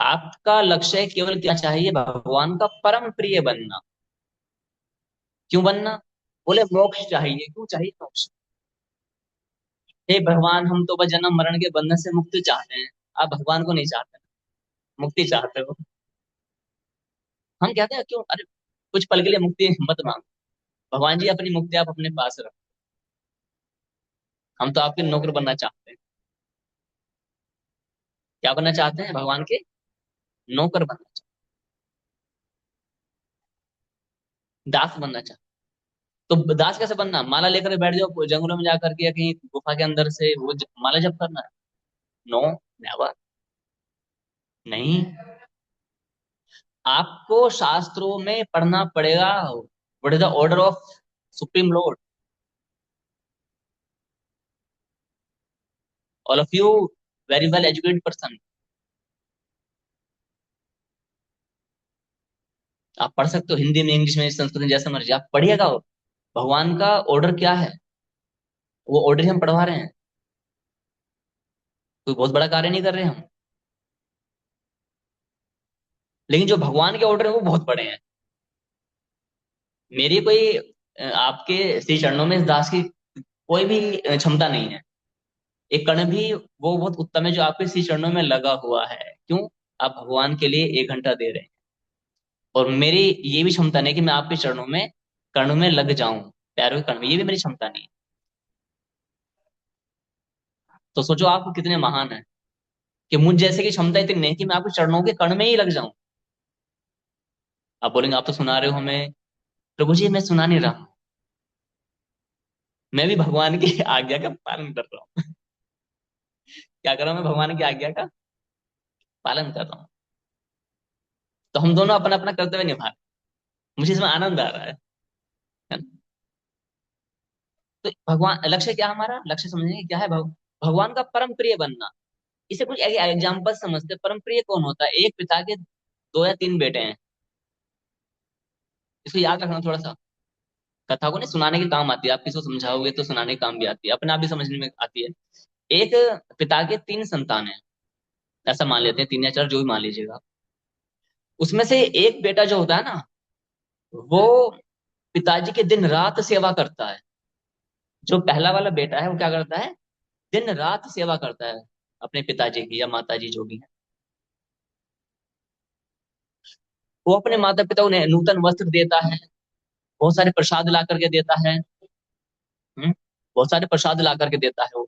आपका लक्ष्य केवल क्या चाहिए? भगवान का परम प्रिय बनना। क्यों बनना? बोले मोक्ष चाहिए। क्यों चाहिए मोक्ष? हे भगवान, हम तो बस जन्म मरण के बंधन से मुक्ति चाहते हैं। आप भगवान को नहीं चाहते, मुक्ति चाहते हो। हम कहते हैं क्यों? अरे कुछ पल के लिए मुक्ति मत मांगो। भगवान जी अपनी मुक्ति आप अपने पास रखो, हम तो आपके नौकर बनना चाहते हैं। क्या बनना चाहते हैं? भगवान के नौकर बनना चाहते हैं, दास बनना चाहते हैं। तो दास कैसे बनना? माला लेकर बैठ जाओ जंगलों में जाकर के, या कहीं गुफा के अंदर से वो माला जप करना है? नो, नेवर, नहीं। आपको शास्त्रों में पढ़ना पड़ेगा, what is the order of supreme Lord. All of you very well educated person, आप पढ़ सकते हो हिंदी में, इंग्लिश में, संस्कृत में, जैसा मर्जी आप पढ़िएगा। भगवान का ऑर्डर क्या है, वो ऑर्डर ही हम पढ़वा रहे हैं। कोई बहुत बड़ा कार्य नहीं कर रहे हम। लेकिन जो भगवान के ऑर्डर है वो बहुत बड़े हैं। मेरी कोई आपके श्री चरणों में इस दास की कोई भी क्षमता नहीं है। एक कण भी वो बहुत उत्तम है जो आपके श्री चरणों में लगा हुआ है। क्यों? आप भगवान के लिए 1 घंटा दे रहे हैं। और मेरी ये भी क्षमता नहीं कि मैं आपके चरणों में कर्ण में लग जाऊं, पैरों के कर्ण में, ये भी मेरी क्षमता नहीं है। तो सोचो आप कितने महान हैं कि मुझ जैसे की क्षमता इतनी नहीं कि मैं आपके चरणों के कर्ण में ही लग जाऊं। आप बोलेंगे आप तो सुना रहे हो हमें। प्रभु जी मैं सुना नहीं रहा हूं, मैं भी भगवान की आज्ञा का पालन कर रहा हूँ। क्या कर रहा हूं? मैं भगवान की आज्ञा का पालन कर रहा हूँ। तो हम दोनों अपना अपना कर्तव्य निभा रहे हैं। मुझे इसमें आनंद आ रहा है ना? तो भगवान लक्ष्य क्या है? हमारा लक्ष्य समझेंगे क्या है? भगवान का परम प्रिय बनना। इसे कुछ एग्जाम्पल समझते हैं। परम प्रिय कौन होता है? एक पिता के 2 या 3 बेटे हैं। इसको याद रखना थोड़ा सा। कथा को नहीं सुनाने के काम आती है, आप किसी को समझाओगे तो सुनाने के काम भी आती है, अपने आप भी समझने में आती है। एक पिता के 3 संतान हैं, ऐसा मान लेते हैं, 3 या 4, जो भी मान लीजिएगा। उसमें से एक बेटा जो होता है ना, वो पिताजी के दिन रात सेवा करता है। जो पहला वाला बेटा है वो क्या करता है? दिन रात सेवा करता है अपने पिताजी की या माताजी जो भी है। वो अपने माता पिता उन्हें नूतन वस्त्र देता है, बहुत सारे प्रसाद ला करके देता है। बहुत सारे प्रसाद ला करके देता है वो।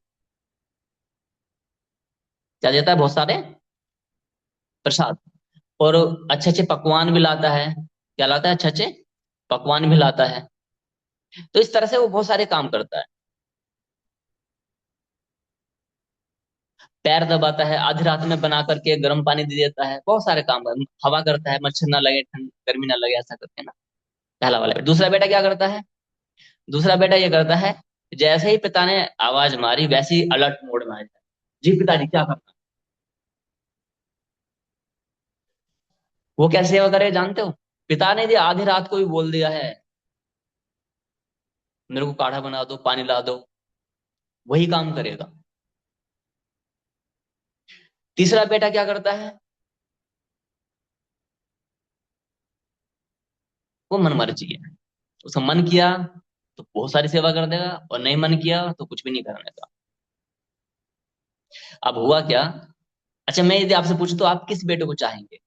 क्या देता है? बहुत सारे प्रसाद। और अच्छे अच्छे पकवान भी लाता है। क्या लाता है? अच्छे अच्छे पकवान भी लाता है। तो इस तरह से वो बहुत सारे काम करता है। पैर दबाता है, आधी रात में बना करके गर्म पानी दे देता है, बहुत सारे काम हवा करता है, मच्छर ना लगे, ठंड गर्मी ना लगे, ऐसा करके ना। पहला वाला बेटा। दूसरा बेटा क्या करता है? दूसरा बेटा ये करता है, जैसे ही पिता ने आवाज मारी वैसे ही अलर्ट मोड में आ जाता है। जी पिताजी क्या करना? वो कैसे सेवा करे जानते हो? पिता ने यदि आधी रात को भी बोल दिया है, मेरे को काढ़ा बना दो, पानी ला दो, वही काम करेगा। तीसरा बेटा क्या करता है? वो मन मर्जी है। उसका मन किया तो बहुत सारी सेवा कर देगा, और नहीं मन किया तो कुछ भी नहीं करने का। अब हुआ क्या? अच्छा, मैं यदि आपसे पूछूं तो आप किस बेटे को चाहेंगे?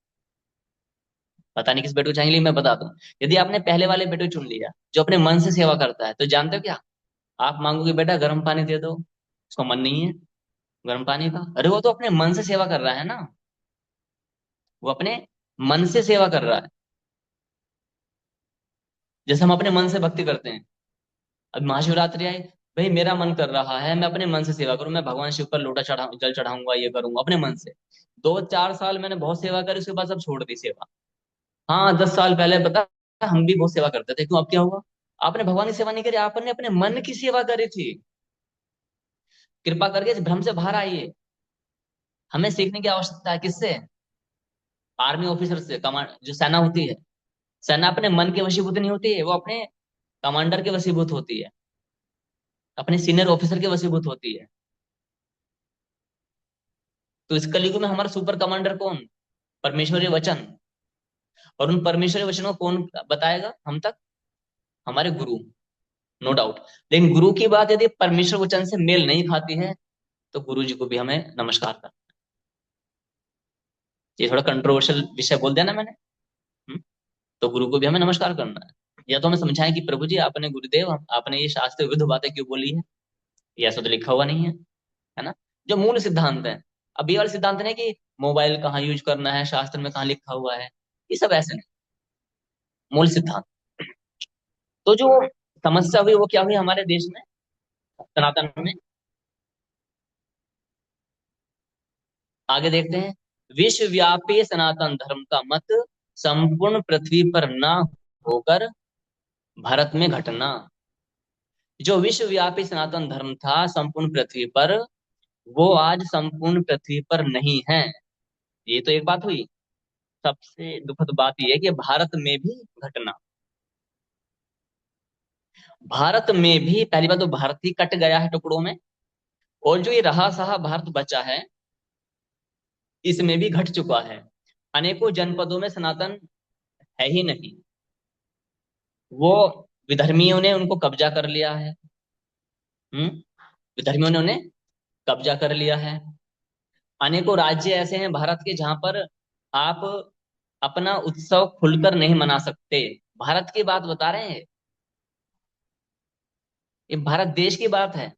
पता नहीं किस बेटे को चाहेंगे, लेकिन मैं बता दूं। यदि आपने पहले वाले बेटे को चुन लिया जो अपने मन से सेवा करता है, तो जानते हो क्या? आप मांगोगे बेटा गर्म पानी दे दो, उसका मन नहीं है गर्म पानी का। अरे वो तो अपने मन से सेवा कर रहा है ना। वो अपने मन से सेवा कर रहा है। जैसे हम अपने मन से भक्ति करते हैं। अब महाशिवरात्रि आई, भाई मेरा मन कर रहा है मैं अपने मन से सेवा करूं, मैं भगवान शिव पर लोटा चढ़ा जल चढ़ाऊंगा, ये करूंगा अपने मन से। 2-4 साल मैंने बहुत सेवा करी, उसके बाद सब छोड़ दी सेवा। हाँ, 10 साल पहले पता, हम भी बहुत सेवा करते थे। क्यों? अब क्या हुआ? आपने भगवान की सेवा नहीं करी, आपने अपने मन की सेवा करी थी। कृपा करके इस भ्रम से बाहर आइए। हमें सीखने की आवश्यकता है। किससे? आर्मी ऑफिसर से। कमांड जो सेना होती है, सेना अपने मन के वशीभूत नहीं होती है, वो अपने कमांडर के वशीभूत होती है, अपने सीनियर ऑफिसर के वशीभूत होती है। तो इस कलयुग में हमारा सुपर कमांडर कौन? परमेश्वरी वचन। और उन परमेश्वरी वचनों को कौन बताएगा हम तक? हमारे गुरु। No doubt. लेकिन गुरु की बात यदि परमेश्वर वचन से मेल नहीं खाती है, तो गुरु जी को भी हमें नमस्कार करना। ये थोड़ा कंट्रोवर्शियल विषय बोल दिया ना मैंने। हम्म? तो गुरु को भी हमें नमस्कार करना है। या तो हमें समझाएं कि प्रभु जी आपने, गुरुदेव आपने ये शास्त्र विरुद्ध बातें क्यों बोली है, ये ऐसा तो लिखा हुआ नहीं है ना। जो मूल सिद्धांत है। अब ये वाले सिद्धांत नहीं कि मोबाइल कहाँ यूज करना है, शास्त्र में कहाँ लिखा हुआ है, ये सब ऐसे नहीं। मूल सिद्धांत। तो जो समस्या हुई वो क्या हुई हमारे देश में, सनातन में? आगे देखते हैं। विश्वव्यापी सनातन धर्म का मत संपूर्ण पृथ्वी पर न होकर भारत में घटना। जो विश्वव्यापी सनातन धर्म था संपूर्ण पृथ्वी पर, वो आज संपूर्ण पृथ्वी पर नहीं है। ये तो एक बात हुई। सबसे दुखद बात यह है कि भारत में भी घटना। भारत में भी पहली बात तो भारत ही कट गया है टुकड़ों में। और जो ये रहा सहा भारत बचा है, इसमें भी घट चुका है। अनेकों जनपदों में सनातन है ही नहीं। वो विधर्मियों ने उनको कब्जा कर लिया है। हम्म। विधर्मियों ने उन्हें कब्जा कर लिया है। अनेकों राज्य ऐसे हैं भारत के जहां पर आप अपना उत्सव खुलकर नहीं मना सकते। भारत की बात बता रहे हैं, ये भारत देश की बात है।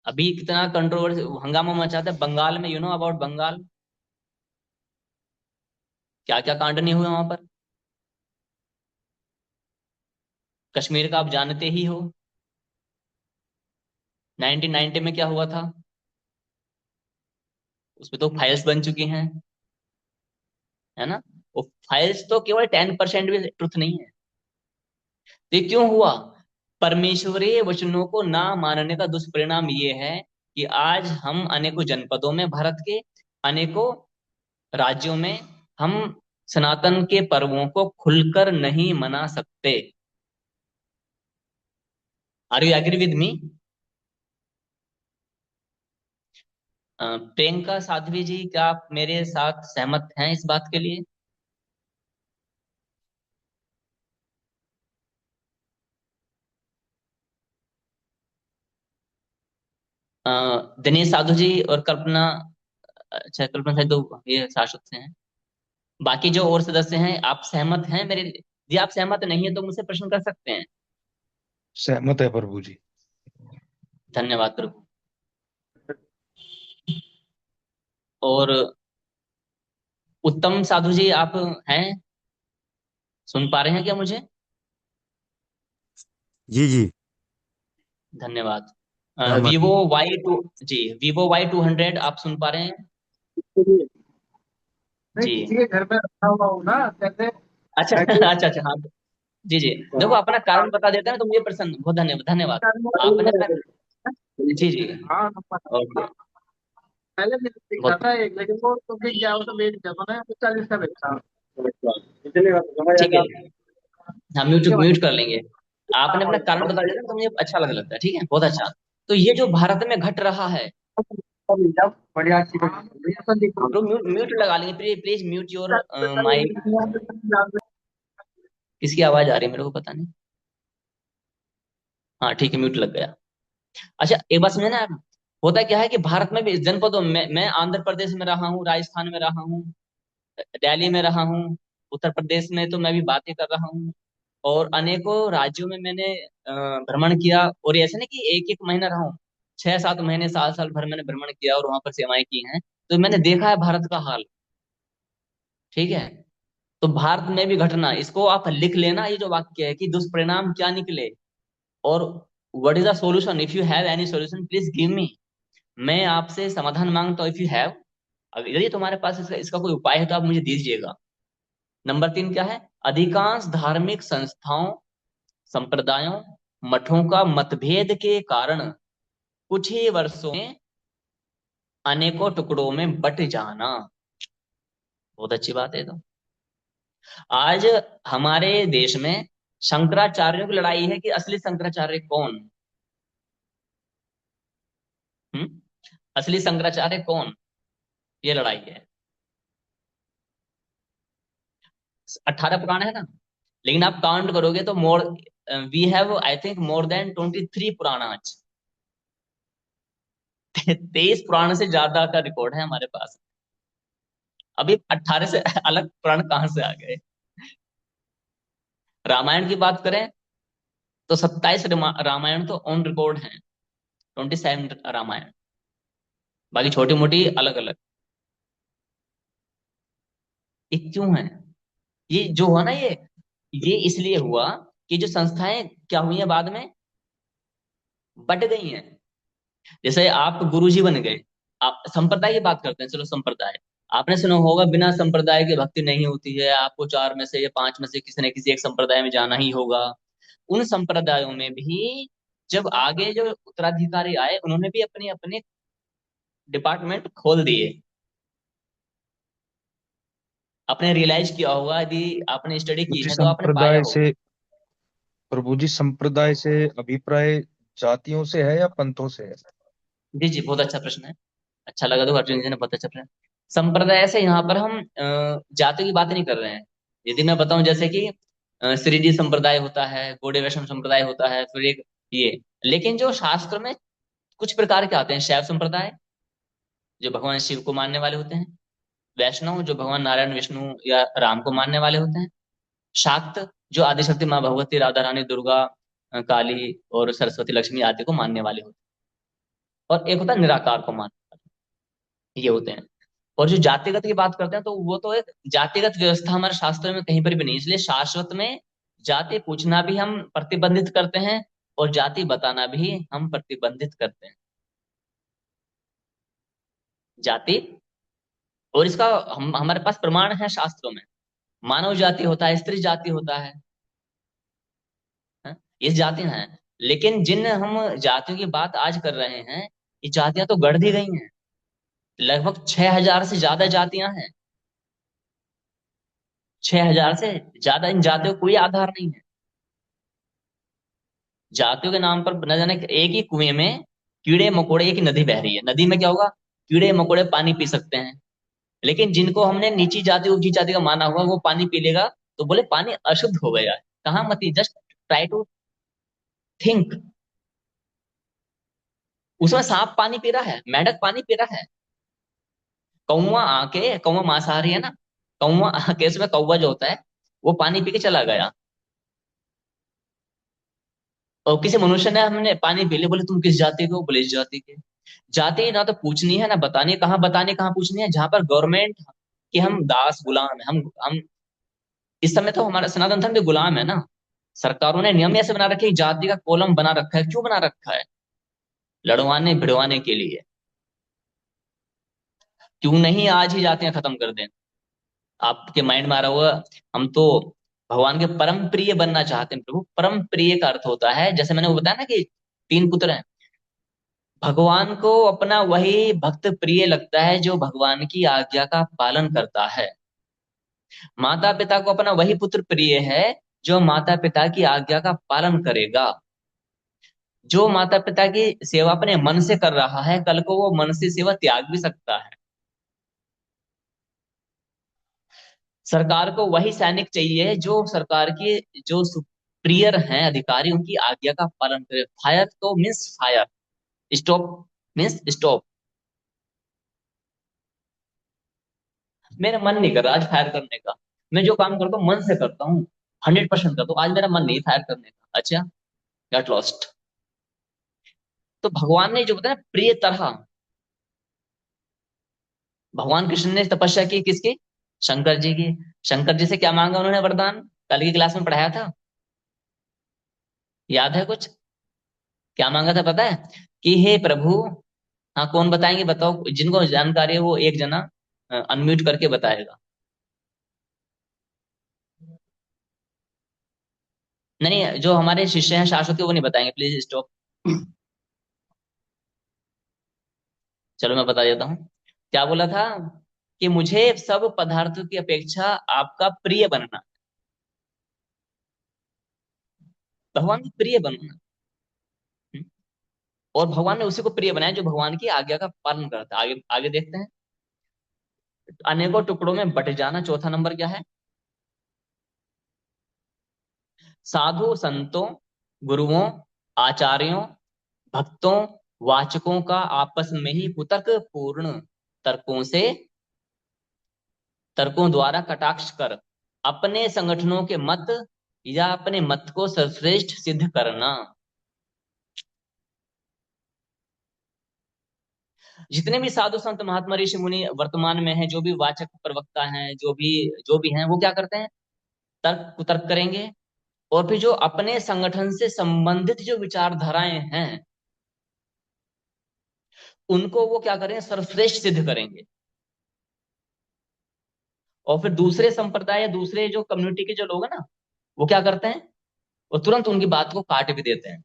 अभी कितना कंट्रोवर्सी हंगामा मचाता है बंगाल में। You know about Bengal? क्या क्या कांड नहीं हुए वहां पर। कश्मीर का आप जानते ही हो। 1990 में क्या हुआ था? उसमें तो फाइल्स बन चुकी हैं, है ना। वो फाइल्स तो केवल 10% भी ट्रुथ नहीं है। तो ये क्यों हुआ? परमेश्वरीय वचनों को ना मानने का दुष्परिणाम ये है कि आज हम अनेकों जनपदों में, भारत के अनेकों राज्यों में, हम सनातन के पर्वों को खुलकर नहीं मना सकते। Are you agree with me? Priyanka Sadhvi ji, क्या आप मेरे साथ सहमत हैं इस बात के लिए? अ, दिनेश साधु जी और कल्पना। अच्छा, कल्पना शायद तो ये शाश्वत से हैं। बाकी जो और सदस्य हैं, आप सहमत हैं मेरे? जी आप सहमत नहीं है तो मुझसे प्रश्न कर सकते हैं। सहमत है प्रभु जी। धन्यवाद प्रभु। और उत्तम साधु जी, आप हैं, सुन पा रहे हैं क्या मुझे? जी जी। धन्यवाद। सहमत वीवो हूँ। Y2, जी वीवो Y200 आप सुन पा रहे हैं? इसलिए नहीं, जी। किसी के घर में रखा हुआ हो ना, जैसे अच्छा बैटरी अच्छा अच्छा, हाँ। जी जी। देखो अपना कारण बता देते हैं तो मुझे प्रसन्न, बहुत धन्यवाद धन्यवाद। आपने अपना, जी जी, हाँ, ओके, पहले भी दिखा बहुत था एक, लेकिन वो तो फिर क्या होता, वेट जमाना है, 40 का बेचा इसलिए समझ ठीक आएगा। है। हाँ, म्यूट म्यूट कर लेंगे। आपने अपना कारण बता दिया ना तो मुझे अच्छा लगता है, ठीक है, बहुत अच्छा। तो ये जो भारत में घट रहा है, बढ़िया अच्छी बात। तो म्यूट म्यूट लगा लेंगे, please please mute your mic. किसकी आवाज आ रही है मेरे को पता नहीं। हाँ ठीक है, म्यूट लग गया। अच्छा एक बात समझे ना आप, होता क्या है कि भारत में भी जनपदों में, मैं आंध्र प्रदेश में रहा हूँ, राजस्थान में रहा हूँ, दिल्ली में रहा हूँ, उत्तर प्रदेश में तो मैं भी बातें कर रहा हूँ, और अनेकों राज्यों में मैंने भ्रमण किया। और ऐसे नहीं कि एक एक महीना रहा हूँ, 6-7 महीने, साल साल भर मैंने भ्रमण किया और वहां पर सेवाएं की हैं। तो मैंने देखा है भारत का हाल, ठीक है। तो भारत में भी घटना, इसको आप लिख लेना, ये जो वाक्य है कि दुष्परिणाम क्या निकले, और what is the solution, if you have any solution please give me. मैं आपसे समाधान मांगता हूँ, इफ यू हैव, अगर यदि तुम्हारे पास इसका कोई उपाय है तो आप मुझे दीजिएगा। नंबर 3 क्या है? अधिकांश धार्मिक संस्थाओं, संप्रदायों, मठों का मतभेद के कारण कुछ ही वर्षों में अनेकों टुकड़ों में बट जाना। बहुत अच्छी बात है। तो आज हमारे देश में शंकराचार्यों की लड़ाई है कि असली शंकराचार्य कौन। हम्म, असली शंकराचार्य कौन, ये लड़ाई है। 18 पुराण है ना, लेकिन आप काउंट करोगे तो more, we have I think more than 23 Purana आज। 23 पुराण से ज्यादा का रिकॉर्ड है हमारे पास। अभी 18 से अलग पुराण कहां से आ गए? रामायण की बात करें तो 27 रामायण तो ऑन रिकॉर्ड हैं, 27 रामायण, बाकी छोटी मोटी अलग अलग। ये क्यों है? ये जो हुआ ना, ये इसलिए हुआ कि जो संस्थाएं क्या हुई हैं बाद में, बट गई हैं। जैसे आप गुरुजी बन गए, आप संप्रदाय की बात करते हैं, चलो संप्रदाय, आपने सुना होगा बिना संप्रदाय की भक्ति नहीं होती है, आपको 4 में से या 5 में से किसी न किसी एक संप्रदाय में जाना ही होगा। उन संप्रदायों में भी जब आगे जो उत्तराधिकारी आए, उन्होंने भी अपने अपने डिपार्टमेंट खोल दिए। आपने रियलाइज किया होगा, यदि आपने स्टडी की जी है तो आपने पाया संप्रदाय होगा। से, प्रभु जी संप्रदाय से अभिप्राय जातियों से है या पंथों से है? जी जी, बहुत अच्छा प्रश्न है। अच्छा लगा तो अर्जुन जी ने बहुत अच्छा प्रश्न। संप्रदाय से यहाँ पर हम जातियों की बात नहीं कर रहे हैं। यदि मैं बताऊं जैसे कि श्रीजी संप्रदाय होता है, गौड़ीय वैष्णव संप्रदाय होता है, फिर एक ये, लेकिन जो शास्त्र में कुछ प्रकार के आते हैं, शैव संप्रदाय जो भगवान शिव को मानने वाले होते हैं, वैष्णव जो भगवान नारायण विष्णु या राम को मानने वाले होते हैं, शाक्त जो आदिशक्ति माँ भगवती, राधा रानी, दुर्गा, काली और सरस्वती लक्ष्मी आदि को मानने वाले होते हैं, और एक होता है निराकार को मानने वाले, ये होते हैं। और जो जातिगत की बात करते हैं तो वो तो एक जातिगत व्यवस्था हमारे शास्त्र में कहीं पर भी नहीं, इसलिए शाश्वत में जाति पूछना भी हम प्रतिबंधित करते हैं, और जाति बताना भी हम प्रतिबंधित करते हैं। जाति, और इसका हम हमारे पास प्रमाण है शास्त्रों में। मानव जाति होता है, स्त्री जाति होता है, ये जातियां हैं। लेकिन जिन हम जातियों की बात आज कर रहे हैं, ये जातियां तो गढ़ दी गई हैं। लगभग 6,000 से ज्यादा जातियां हैं। 6,000 से ज्यादा, इन जातियों को कोई आधार नहीं है। जातियों के नाम पर न जाने एक ही कुएं में कीड़े मकोड़े, एक ही नदी बह रही है, नदी में क्या होगा, कीड़े मकोड़े पानी पी सकते हैं। लेकिन जिनको हमने नीची जाति ऊंची जाति का माना हुआ, वो पानी पी लेगा तो बोले पानी अशुद्ध हो गया है। कहाँ मती, जस्ट ट्राई टू थिंक। उसमें सांप पानी पी रहा है, मेंढक पानी पी रहा है, कौवा आके, कौवा मांसाहारी है ना, कौवा केस में कौवा जो होता है वो पानी पी के चला गया, और किसी मनुष्य ने, हमने पानी पी लिया, बोले तुम किस जाति के हो, बोले इस जाति के। जाति ना तो पूछनी है ना बतानी है, कहाँ बतानी कहाँ पूछनी है, जहां पर गवर्नमेंट कि हम दास गुलाम है, हम इस समय तो हमारा सनातन धर्म भी गुलाम है ना। सरकारों ने नियम ऐसे बना रखे हैं, जाति का कॉलम बना रखा है, क्यों बना रखा है? लड़वाने भिड़वाने के लिए। क्यों नहीं आज ही जातियां खत्म कर दें? आपके माइंड में आ रहा हुआ, हम तो भगवान के परम प्रिय बनना चाहते हैं। प्रभु, परम प्रिय का अर्थ होता है, जैसे मैंने वो बताया ना कि तीन पुत्र हैं, भगवान को अपना वही भक्त प्रिय लगता है जो भगवान की आज्ञा का पालन करता है। माता पिता को अपना वही पुत्र प्रिय है जो माता पिता की आज्ञा का पालन करेगा। जो माता पिता की सेवा अपने मन से कर रहा है, कल को वो मन से सेवा त्याग भी सकता है। सरकार को वही सैनिक चाहिए जो सरकार के जो सुप्रियर हैं अधिकारी, उनकी आज्ञा का पालन करे। फायर तो means fire, stop means stop. मेरा मन नहीं कर रहा आज फायर करने का, मैं जो काम करता हूँ मन से करता हूँ, 100% करता हूँ, आज मेरा मन नहीं फायर करने का, अच्छा, गेट लॉस्ट। तो भगवान ने जो बताया प्रिय तरह, भगवान कृष्ण ने तपस्या की किसकी? शंकर जी की। शंकर जी से क्या मांगा उन्होंने वरदान? कल की क्लास में पढ़ाया था, याद है कुछ? क्या मांगा था पता है? कि हे प्रभु, हाँ कौन बताएंगे, बताओ, जिनको जानकारी है वो एक जना अनम्यूट करके बताएगा। नहीं नहीं, जो हमारे शिष्य हैं शाश्वत के वो नहीं बताएंगे, प्लीज स्टॉप। चलो मैं बता देता हूँ। क्या बोला था? कि मुझे सब पदार्थों की अपेक्षा आपका प्रिय बनना, भगवान का प्रिय बनना। हम्म? और भगवान ने उसी को प्रिय बनाया जो भगवान की आज्ञा का पालन करता है। आगे आगे देखते हैं। अनेकों टुकड़ों में बट जाना, चौथा नंबर क्या है? साधु संतों, गुरुओं, आचार्यों, भक्तों, वाचकों का आपस में ही कुतर्क पूर्ण तर्कों से, तर्कों द्वारा कटाक्ष कर अपने संगठनों के मत या अपने मत को सर्वश्रेष्ठ सिद्ध करना। जितने भी साधु संत महात्मा ऋषि मुनि वर्तमान में हैं, जो भी वाचक प्रवक्ता हैं, जो भी हैं, वो क्या करते हैं? तर्क कुतर्क करेंगे, और फिर जो अपने संगठन से संबंधित जो विचारधाराएं हैं उनको वो क्या करेंगे? सर्वश्रेष्ठ सिद्ध करेंगे। और फिर दूसरे संप्रदाय या दूसरे जो कम्युनिटी के जो लोग हैं ना, वो क्या करते हैं? वो तुरंत उनकी बात को काट भी देते हैं।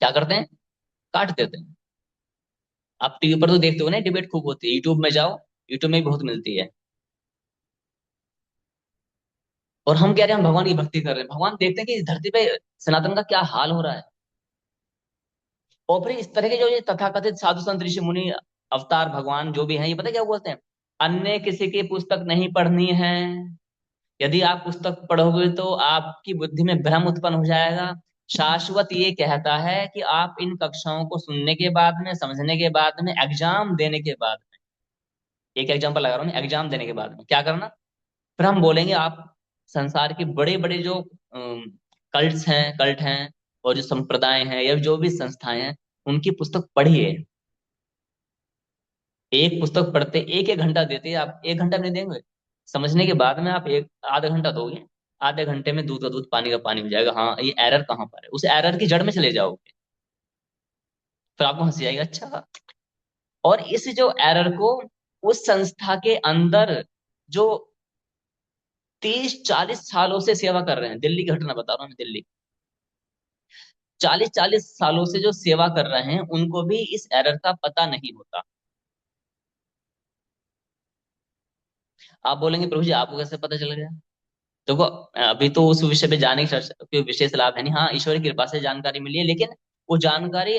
क्या करते हैं? काट देते हैं। आप टीवी पर तो देखते हो ना, डिबेट खूब होती है, यूट्यूब में जाओ, यूट्यूब में भी बहुत मिलती है। और हम कह रहे हैं हम भगवान की भक्ति कर रहे हैं, भगवान देखते हैं कि इस धरती पे सनातन का क्या हाल हो रहा है। और फिर इस तरह के जो ये तथाकथित साधु संत ऋषि मुनि अवतार भगवान जो भी हैं, ये पता है क्या बोलते हैं? अन्य किसी की पुस्तक नहीं पढ़नी है। यदि आप पुस्तक पढ़ोगे तो आपकी बुद्धि में भ्रम उत्पन्न हो जाएगा। शाश्वत ये कहता है कि आप इन कक्षाओं को सुनने के बाद में, समझने के बाद में, एग्जाम देने के बाद में, एक एग्जाम्पल लगा रहा हूँ, एग्जाम देने के बाद में क्या करना? फिर हम बोलेंगे आप संसार के बड़े बड़े जो कल्ट हैं और जो संप्रदाय हैं या जो भी संस्थाएं हैं, उनकी पुस्तक पढ़िए। एक पुस्तक पढ़ते एक एक घंटा देते, आप एक घंटा नहीं देंगे, समझने के बाद में आप एक आधा घंटा दोगे, आधे घंटे में दूध का दूध पानी का पानी हो जाएगा। हाँ ये एरर कहाँ पर है, उस एरर की जड़ में चले जाओगे, फिर आपको हंसी आएगी, अच्छा। और इस जो एरर को उस संस्था के अंदर जो 30-40 सालों से सेवा कर रहे हैं, दिल्ली की घटना बता रहा हूँ मैं, दिल्ली 40-40 सालों से जो सेवा कर रहे हैं उनको भी इस एरर का पता नहीं होता। आप बोलेंगे प्रभु जी आपको कैसे पता चल गया? देखो, अभी तो उस विषय पे जाने की कोई विशेष लाभ है नहीं, हाँ ईश्वर की कृपा से जानकारी मिली है, लेकिन वो जानकारी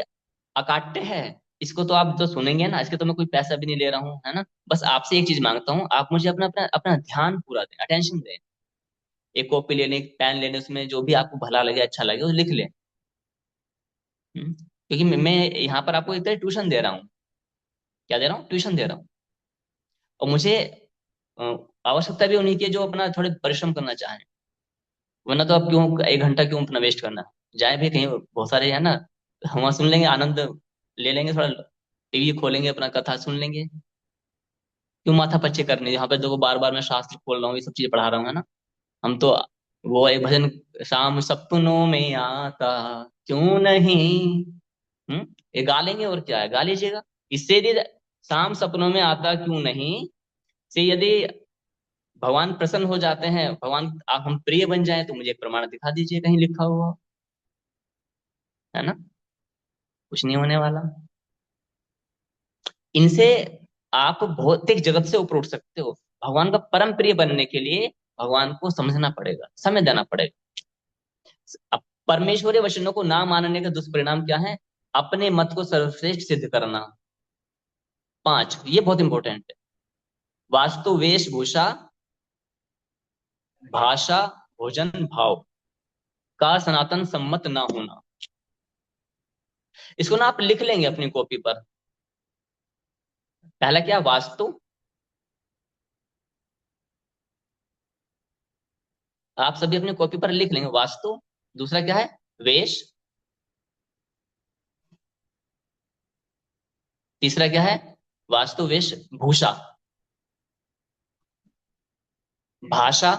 अकाट्य है। इसको तो आप तो सुनेंगे ना, इसके तो मैं कोई पैसा भी नहीं ले रहा हूँ, है ना। बस आपसे एक चीज मांगता हूँ, आप मुझे अपना अपना अपना ध्यान पूरा दें, अटेंशन दें। एक कॉपी लेने, एक पेन लेने, उसमें जो भी आपको भला लगे, अच्छा लगे, वो लिख लें। क्योंकि मैं यहाँ पर आपको एक तरह ट्यूशन दे रहा हूँ। क्या दे रहा हूँ? ट्यूशन दे रहा हूँ। और मुझे आवश्यकता भी उन्हीं की है जो अपना थोड़े परिश्रम करना चाहें। वरना तो अब क्यों 1 घंटा क्यों अपना वेस्ट करना। जाए भी कहीं, बहुत सारे है ना, हम वहाँ सुन लेंगे, आनंद ले लेंगे, थोड़ा टीवी खोलेंगे, अपना कथा सुन लेंगे। क्यों माथा पच्चे करने, यहाँ पे देखो बार बार मैं शास्त्र खोल रहा हूँ, ये सब चीजें पढ़ा रहा हूँ, है ना। हम तो वो एक भजन, शाम सपनों में आता क्यों नहीं, ये गा लेंगे, और क्या है, गा लीजिएगा। इससे यदि शाम सपनों में आता क्यों नहीं से यदि भगवान प्रसन्न हो जाते हैं, भगवान आप हम प्रिय बन जाए, तो मुझे एक प्रमाण दिखा दीजिए कहीं लिखा हुआ, है ना। कुछ नहीं होने वाला इनसे। आप भौतिक जगत से ऊपर उठ सकते हो। भगवान का परम प्रिय बनने के लिए भगवान को समझना पड़ेगा, समय देना पड़ेगा। अब परमेश्वरीय वचनों को ना मानने का दुष्परिणाम क्या है? अपने मत को सर्वश्रेष्ठ सिद्ध करना। 5, ये बहुत इंपॉर्टेंट है। वास्तु, वेशभूषा, भाषा, भोजन, भाव का सनातन सम्मत ना होना। इसको ना आप लिख लेंगे अपनी कॉपी पर। पहला क्या? वास्तु, आप सभी अपनी कॉपी पर लिख लेंगे वास्तु। दूसरा क्या है? वेश। तीसरा क्या है? वास्तु, वेश, भूषा, भाषा,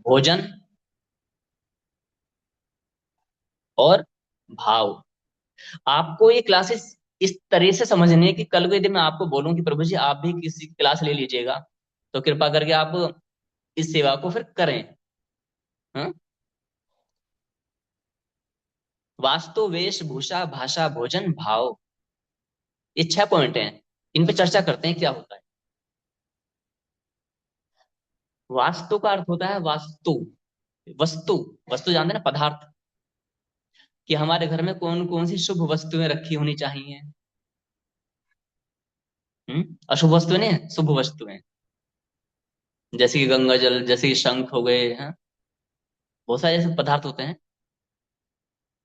भोजन और भाव। आपको ये क्लासेस इस तरह से समझनी है कि कल को यदि मैं आपको बोलूं कि प्रभु जी आप भी किसी की क्लास ले लीजिएगा, तो कृपा करके आप इस सेवा को फिर करें। हाँ? वास्तु, वेश, भूषा, भाषा, भोजन, भाव, ये 6 पॉइंट हैं। इन पे चर्चा करते हैं क्या होता है। वास्तु का अर्थ होता है वास्तु, वस्तु। वस्तु जानते हैं ना, पदार्थ। कि हमारे घर में कौन कौन सी शुभ वस्तुएं रखी होनी चाहिए। अशुभ वस्तुएं नहीं, शुभ वस्तुएं। जैसे कि गंगा जल, जैसे कि शंख हो गए हैं। बहुत सारे ऐसे पदार्थ होते हैं,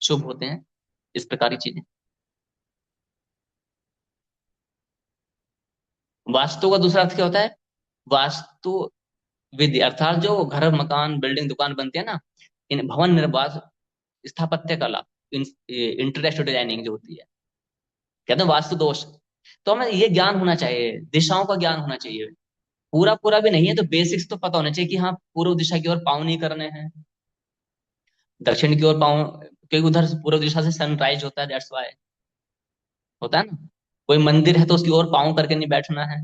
शुभ होते हैं, इस प्रकार की चीजें। वास्तु का दूसरा अर्थ क्या होता है? वास्तु विधि, अर्थात जो घर, मकान, बिल्डिंग, दुकान बनती है ना, इन भवन निर्माण, स्थापत्य कला, इंटरेस्ट डिजाइनिंग जो होती है, कहते हैं वास्तु दोष। तो हमें ये ज्ञान होना चाहिए, दिशाओं का ज्ञान होना चाहिए। पूरा पूरा भी नहीं है तो बेसिक्स तो पता होना चाहिए कि हाँ पूर्व दिशा की ओर पाँव नहीं करने हैं, दक्षिण की ओर पाँव, क्योंकि उधर से पूर्व दिशा से सनराइज होता है, दैट्स वाई। होता है ना। कोई मंदिर है तो उसकी ओर पाँव करके नहीं बैठना है।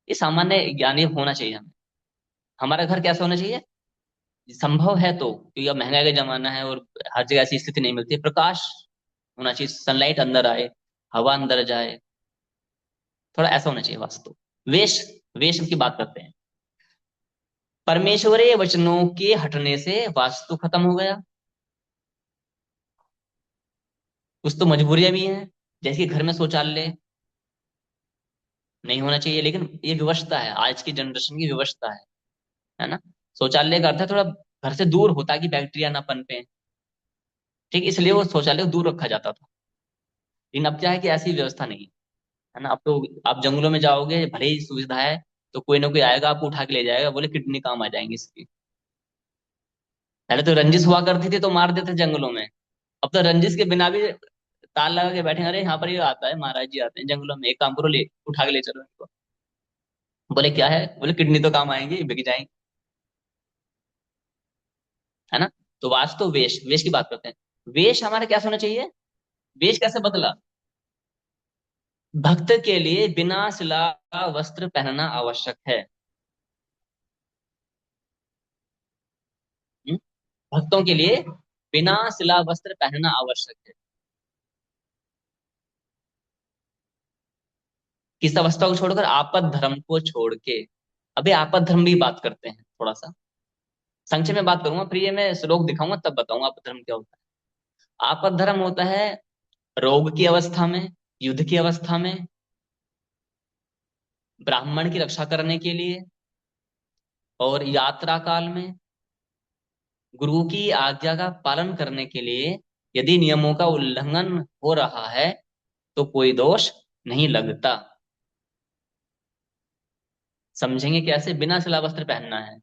ये सामान्य ज्ञान ये होना चाहिए हमें। हमारा घर कैसा होना चाहिए? संभव है तो, क्योंकि अब महंगाई का जमाना है और हर जगह ऐसी स्थिति नहीं मिलती, प्रकाश होना चाहिए, सनलाइट अंदर आए, हवा अंदर जाए, थोड़ा ऐसा होना चाहिए वास्तु। वेश, वेश की बात करते हैं। परमेश्वरीय वचनों के हटने से वास्तु खत्म हो गया। कुछ तो मजबूरियां भी हैं, जैसे कि घर में शौचालय नहीं होना चाहिए, लेकिन ये व्यवस्था है, आज की जनरेशन की व्यवस्था है ना। शौचालय का अर्थ है थोड़ा घर से दूर हो, ताकि बैक्टीरिया ना पनपे। ठीक, इसलिए वो शौचालय को दूर रखा जाता था। लेकिन अब क्या है कि ऐसी व्यवस्था नहीं है ना। अब तो आप जंगलों में जाओगे, भले ही सुविधा है, तो कोई ना कोई आएगा, आपको उठा के ले जाएगा, बोले किडनी काम आ जाएंगे इसकी। पहले तो रंजिश हुआ करती थी तो मार देते जंगलों में। अब तो रंजिश के बिना भी ताल लगा के बैठे, अरे यहाँ पर ये आता है, महाराज जी आते हैं जंगलों में, एक काम करो, ले उठा के ले चलो इनको। बोले क्या है? बोले किडनी तो काम आएंगी, बिक जाएंगे, है ना। तो वास्तु, वेश, वेश की बात करते हैं। वेश हमारा कैसा होना चाहिए? वेश कैसे बदला? भक्त के लिए बिना सिला वस्त्र पहनना आवश्यक है। हम्म? भक्तों के लिए बिना सिला वस्त्र पहनना आवश्यक है। किस अवस्था को छोड़कर? आपद धर्म को छोड़ के। अभी आपद धर्म भी बात करते हैं थोड़ा सा, संक्षेप में बात करूंगा, फिर ये मैं श्लोक दिखाऊंगा तब बताऊंगा आपद धर्म क्या होता है। आपद धर्म होता है रोग की अवस्था में, युद्ध की अवस्था में, ब्राह्मण की रक्षा करने के लिए, और यात्रा काल में गुरु की आज्ञा का पालन करने के लिए। यदि नियमों का उल्लंघन हो रहा है तो कोई दोष नहीं लगता। समझेंगे कैसे? बिना सिला वस्त्र पहनना है,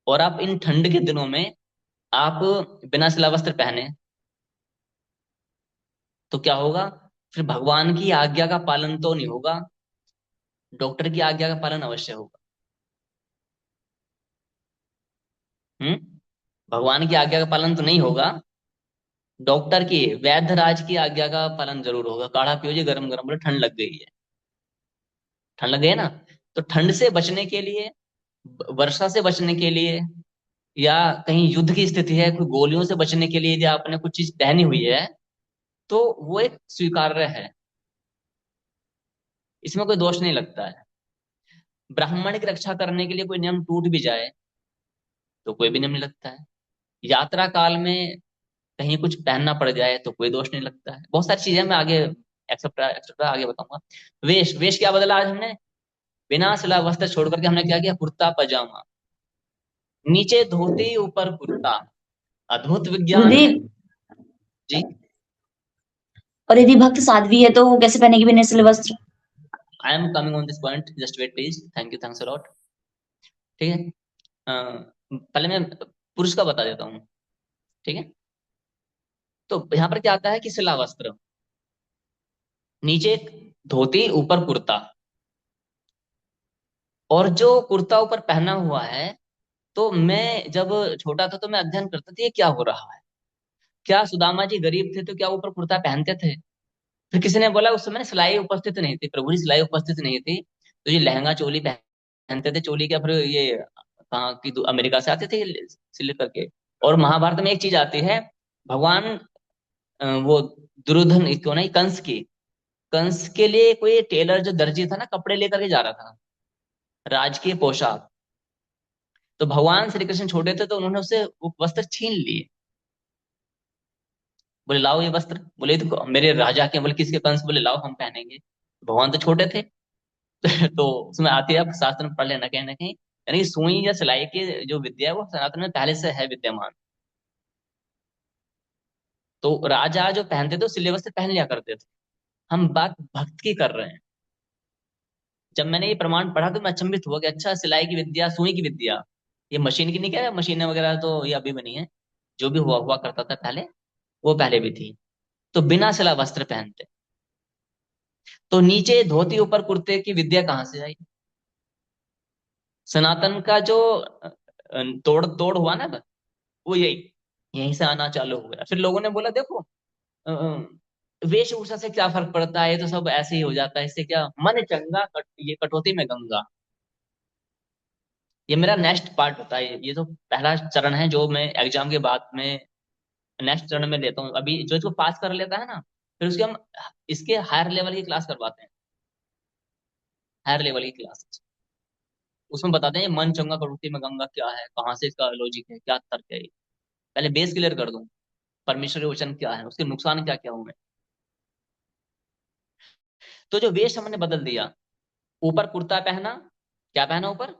और आप इन ठंड के दिनों में आप बिना सिला वस्त्र पहने तो क्या होगा? फिर भगवान की आज्ञा का पालन तो नहीं होगा, डॉक्टर की आज्ञा का पालन अवश्य होगा। हम्म। भगवान की आज्ञा का पालन तो नहीं होगा, डॉक्टर की, वैद्य राज की आज्ञा का पालन जरूर होगा। काढ़ा पियो जी गरम गरम, बोले ठंड लग गई है, ठंड लग गई है ना। तो ठंड से बचने के लिए, वर्षा से बचने के लिए, या कहीं युद्ध की स्थिति है, कोई गोलियों से बचने के लिए यदि आपने कुछ चीज पहनी हुई है तो वो एक स्वीकार्य है, इसमें कोई दोष नहीं लगता है। ब्राह्मण की रक्षा करने के लिए कोई नियम टूट भी जाए तो कोई भी नियम नहीं लगता है। यात्रा काल में कहीं कुछ पहनना पड़ जाए तो कोई दोष नहीं लगता है। बहुत सारी चीजें मैं आगे एक्सेप्ट्रा एक्सेप्ट्रा आगे बताऊंगा। वेश, वेश क्या बदला आज हमने? बिना सिला वस्त्र छोड़ करके हमने क्या किया? कुर्ता पजामा, नीचे धोती ऊपर कुर्ता। अद्भुत विज्ञान है। गुरुदेव, जी। और यदि भक्त साध्वी है तो वो कैसे पहनेगी बिना सिले वस्त्र? I am coming on this point, just wait please. Thank you, thanks a lot. ठीक है। पहले मैं पुरुष का बता देता हूँ। ठीक है। तो यहाँ पर क्या आता है कि सिला वस्त्र, नीचे धोती ऊपर कुर्ता, और जो कुर्ता ऊपर पहना हुआ है, तो मैं जब छोटा था तो मैं अध्ययन करता था ये क्या हो रहा है। क्या सुदामा जी गरीब थे तो क्या ऊपर कुर्ता पहनते थे? फिर किसी ने बोला उस समय सिलाई उपस्थित नहीं थी, प्रभु जी सिलाई उपस्थित नहीं थी, तो ये लहंगा चोली पहनते थे। चोली क्या, फिर ये कहाँ की, अमेरिका से आते थे ये सिल करके। और महाभारत में एक चीज आती है, भगवान वो दुर्योधन क्यों नहीं, कंस की, कंस के लिए कोई टेलर जो दर्जी था ना, कपड़े लेकर के जा रहा था, राजकीय पोशाक। तो भगवान श्री कृष्ण छोटे थे तो उन्होंने उससे वो वस्त्र छीन लिए। बोले लाओ ये वस्त्र, बोले "ये तो मेरे राजा के", बोले किसके? कंस। बोले लाओ हम पहनेंगे। भगवान तो छोटे थे। तो उसमें आती है, आप शास्त्र में पढ़ लेना कहीं ना कहीं, यानी कि सुई या सिलाई की जो विद्या है वो सनातन में पहले से है विद्यमान। तो राजा जो पहनते थे वो सिले वस्त्र पहन लिया करते थे। हम बात भक्त की कर रहे हैं। जब मैंने ये प्रमाण पढ़ा तो मैं अचंभित हुआ कि अच्छा, सिलाई की विद्या, सुई की विद्या, ये मशीन की नहीं, क्या मशीनें वगैरह तो ये अभी बनी है, जो भी हुआ हुआ करता था पहले, वो पहले भी थी। तो बिना सिला वस्त्र पहनते, तो नीचे धोती ऊपर कुर्ते की विद्या कहाँ से आई? सनातन का जो तोड़ तोड़ हुआ ना, वो यही, यहीं से आना चालू हो गया। फिर लोगों ने बोला देखो, वेशभूषा से क्या फर्क पड़ता है, ये तो सब ऐसे ही हो जाता है, इससे क्या, मन चंगा ये कटौती में गंगा। ये मेरा नेक्स्ट पार्ट होता है, ये तो पहला चरण है जो मैं एग्जाम के बाद में नेक्स्ट चरण में लेता हूँ। अभी जो इसको पास कर लेता है ना, फिर उसके हम इसके हायर लेवल की क्लास करवाते हैं, हायर लेवल की क्लास। उसमें बताते हैं ये मन चंगा कटौती में गंगा क्या है, कहाँ से इसका लॉजिक है, क्या तर्क है। पहले बेस क्लियर कर दूं, परमेश्वर के वचन क्या है, उसके नुकसान क्या क्या हुए। तो जो वेश हमने बदल दिया, ऊपर कुर्ता पहना, क्या पहना ऊपर,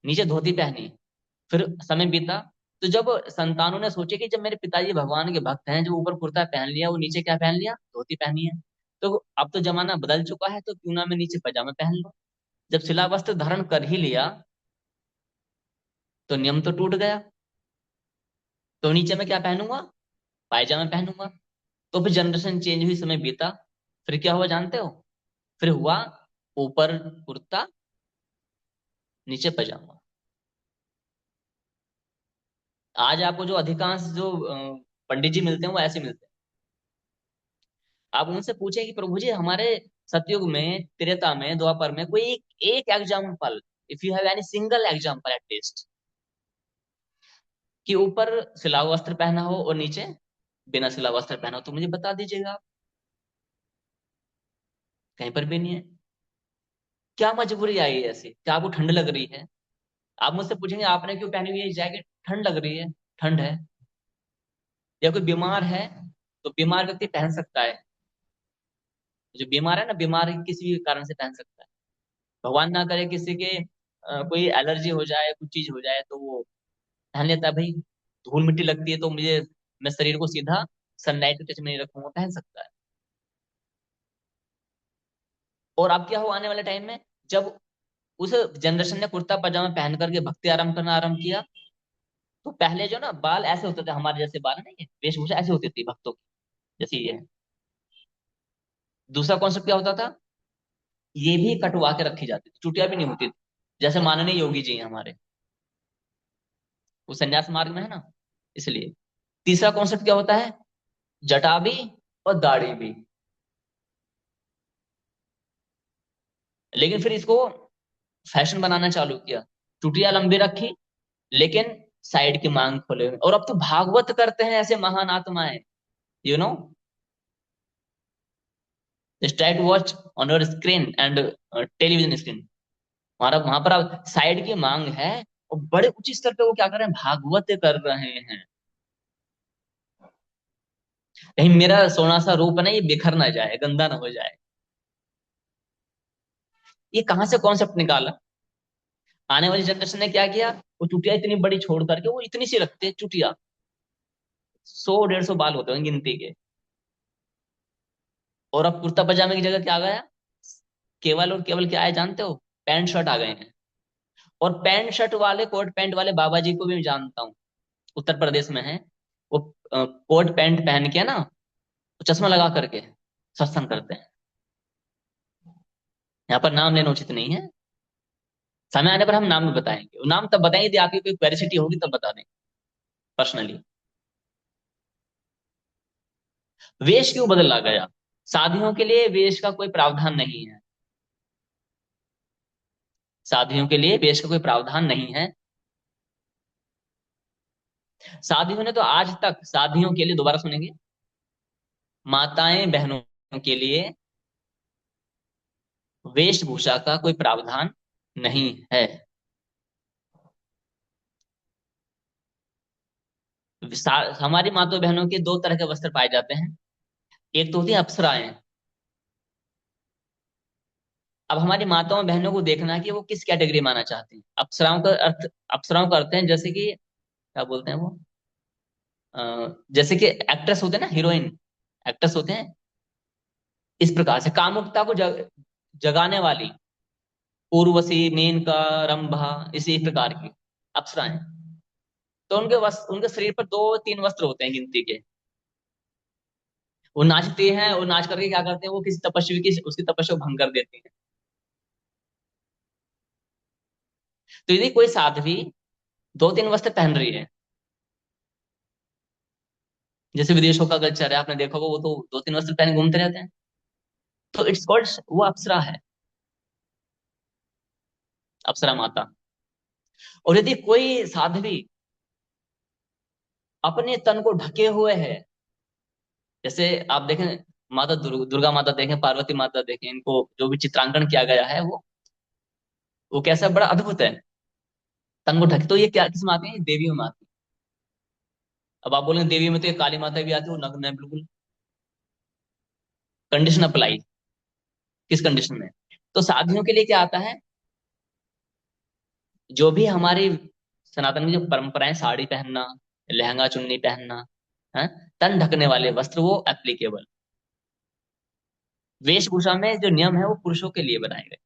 नीचे धोती पहनी, फिर समय बीता। तो जब संतानों ने सोचे कि जब मेरे पिताजी भगवान के भक्त हैं, जो ऊपर कुर्ता पहन लिया, वो नीचे क्या पहन लिया, धोती पहनी है, तो अब तो जमाना बदल चुका है, तो क्यों ना मैं नीचे पजामा पहन लूं। जब सिला वस्त्र धारण कर ही लिया तो नियम तो टूट गया। तो नीचे मैं क्या पहनूंगा, पायजामा पहनूंगा। तो फिर जनरेशन चेंज हुई, समय बीता, फिर क्या हुआ जानते हो? फिर हुआ ऊपर कुर्ता, नीचे पजामा। आज आपको जो अधिकांश जो पंडित जी मिलते हैं वो ऐसे मिलते हैं। आप उनसे पूछें कि प्रभु जी हमारे सतयुग में, त्रेता में, द्वापर में कोई एक example, if you have any single example at least, कि ऊपर सिला हुआ वस्त्र पहना हो और नीचे बिना सिला हुआ वस्त्र पहना हो, तो मुझे बता दीजिएगा आप। कहीं पर भी नहीं है। क्या मजबूरी आई है ऐसी? क्या आपको ठंड लग रही है? आप मुझसे पूछेंगे आपने क्यों पहनी हुई है जैकेट? ठंड लग रही है, ठंड है। या कोई बीमार है तो बीमार व्यक्ति पहन सकता है, जो बीमार है ना, बीमार किसी भी कारण से पहन सकता है। भगवान ना करे किसी के कोई एलर्जी हो जाए, कुछ चीज हो जाए, तो वो पहन लेता है भाई। धूल मिट्टी लगती है तो मुझे, मैं शरीर को सीधा सनलाइट के टच में नहीं रखूंगा, पहन सकता है। और अब क्या हो आने वाले टाइम में, जब उस जनरेशन ने कुर्ता पजामा पहन करके भक्ति आराम करना आरंभ किया, तो पहले जो ना बाल ऐसे होते थे, हमारे जैसे बाल नहीं है, वेशभूषा ऐसे होती थी भक्तों की जैसे ये है। दूसरा कॉन्सेप्ट क्या होता था, ये भी कटवा के रखी जाती थी, चुटिया भी नहीं होती थी, जैसे माननीय योगी जी हैं हमारे, वो संन्यास मार्ग में है ना, इसलिए। तीसरा कॉन्सेप्ट क्या होता है, जटा भी और दाढ़ी भी। लेकिन फिर इसको फैशन बनाना चालू किया, चुटिया लंबी रखी, लेकिन साइड की मांग खोले हुए। और अब तो भागवत करते हैं ऐसे महान आत्माएं, you know, just try to watch on your screen and television screen, हमारा वहां पर अब साइड की मांग है, और बड़े उच्च स्तर पे वो क्या कर रहे हैं, भागवत कर रहे हैं। कहीं मेरा सोना सा रूप नहीं बिखर ना जाए, गंदा ना हो जाए। ये कहाँ से कॉन्सेप्ट निकाला, आने वाली जनरेशन ने क्या किया, वो चुटिया इतनी बड़ी छोड़ करके वो इतनी सी रखते हैं चुटिया, 100 150 बाल होते हैं गिनती के। और अब कुर्ता पजामे की जगह क्या आ गया, केवल और केवल क्या है जानते हो, पैंट शर्ट आ गए हैं। और पैंट शर्ट वाले, कोट पैंट वाले बाबा जी को भी मैं जानता हूँ, उत्तर प्रदेश में है। वो कोट पैंट पहन के ना, वो चश्मा लगा करके सत्संग करते हैं। यहाँ पर नाम लेना उचित नहीं है, समय आने पर हम नाम भी बताएंगे, वो नाम तब बताएंगे यदि आपकी कोई क्वेरिसिटी होगी, तब बता दें पर्सनली। वेश क्यों बदला गया, शादियों के लिए वेश का कोई प्रावधान नहीं है, शादियों के लिए वेश का कोई प्रावधान नहीं है। शादियों ने तो आज तक, शादियों के लिए, दोबारा सुनेंगे, माताएं बहनों के लिए वेशभूषा का कोई प्रावधान नहीं है। हमारी माता बहनों के दो तरह के वस्त्र पाए जाते हैं, एक तो होती है अप्सराएं। अब हमारी माताओं बहनों को देखना है कि वो किस कैटेगरी में आना चाहती हैं। अप्सराओं का अर्थ है जैसे कि, क्या बोलते हैं वो, जैसे कि एक्ट्रेस होते हैं ना, हीरोइन एक्ट्रेस होते हैं, इस प्रकार से कामुकता को जगाने वाली, उर्वशी, मेनका, रंभा, इसी प्रकार की अप्सराएं। तो उनके वस्त्र, उनके शरीर पर 2 3 वस्त्र होते हैं गिनती के। वो नाचती हैं, वो नाच करके क्या करते हैं, वो किसी तपस्वी की, उसकी तपस्या को भंग कर देती हैं। तो यदि कोई साध्वी 2 3 वस्त्र पहन रही है, जैसे विदेशों का कल्चर है, आपने देखा होगा, वो तो 2 3 वस्त्र पहन के घूमते रहते हैं, तो इट्स कॉल्ड, वो अप्सरा है, अप्सरा माता। और यदि कोई साध्वी अपने तन को ढके हुए है, जैसे आप देखें, माता दुर्गा माता देखें, पार्वती माता देखें, इनको जो भी चित्रांकन किया गया है, वो कैसा बड़ा अद्भुत है, तन को ढके, तो ये क्या किस में आती है, देवी में आती है। अब आप बोलेंगे देवी में तो ये काली माता भी आती है, वो नग्न है बिल्कुल। कंडीशन अप्लाई, किस कंडीशन में, तो साधुओं के लिए क्या आता है, जो भी हमारी सनातन की जो परंपराएं, साड़ी पहनना, लहंगा चुन्नी पहनना है, तन ढकने वाले वस्त्र, वो एप्लीकेबल। वेशभूषा में जो नियम है वो पुरुषों के लिए बनाए गए।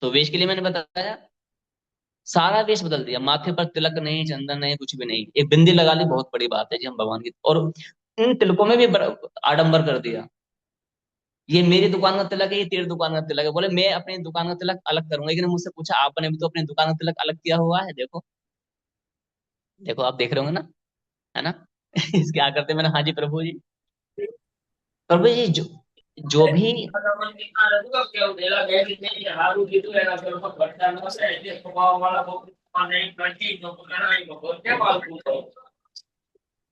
तो वेश के लिए मैंने बताया, सारा वेश बदल दिया, माथे पर तिलक नहीं, चंदन नहीं, कुछ भी नहीं, एक बिंदी लगा ली, बहुत बड़ी बात है जी, हम भगवान की। और इन तिलकों में भी आडंबर कर दिया, ये मेरी दुकान का तिलक है, ये तेरी दुकान का तिलक है। बोले मैं अपनी दुकान का तिलक अलग करूंगा, लेकिन मुझसे पूछा आपने भी तो अपनी दुकान का तिलक अलग किया हुआ है, देखो देखो, आप देख रहे होंगे ना, है ना। इस क्या करते हैं, मैंने, हाँ जी प्रभु जी, प्रभु जी, जो भी,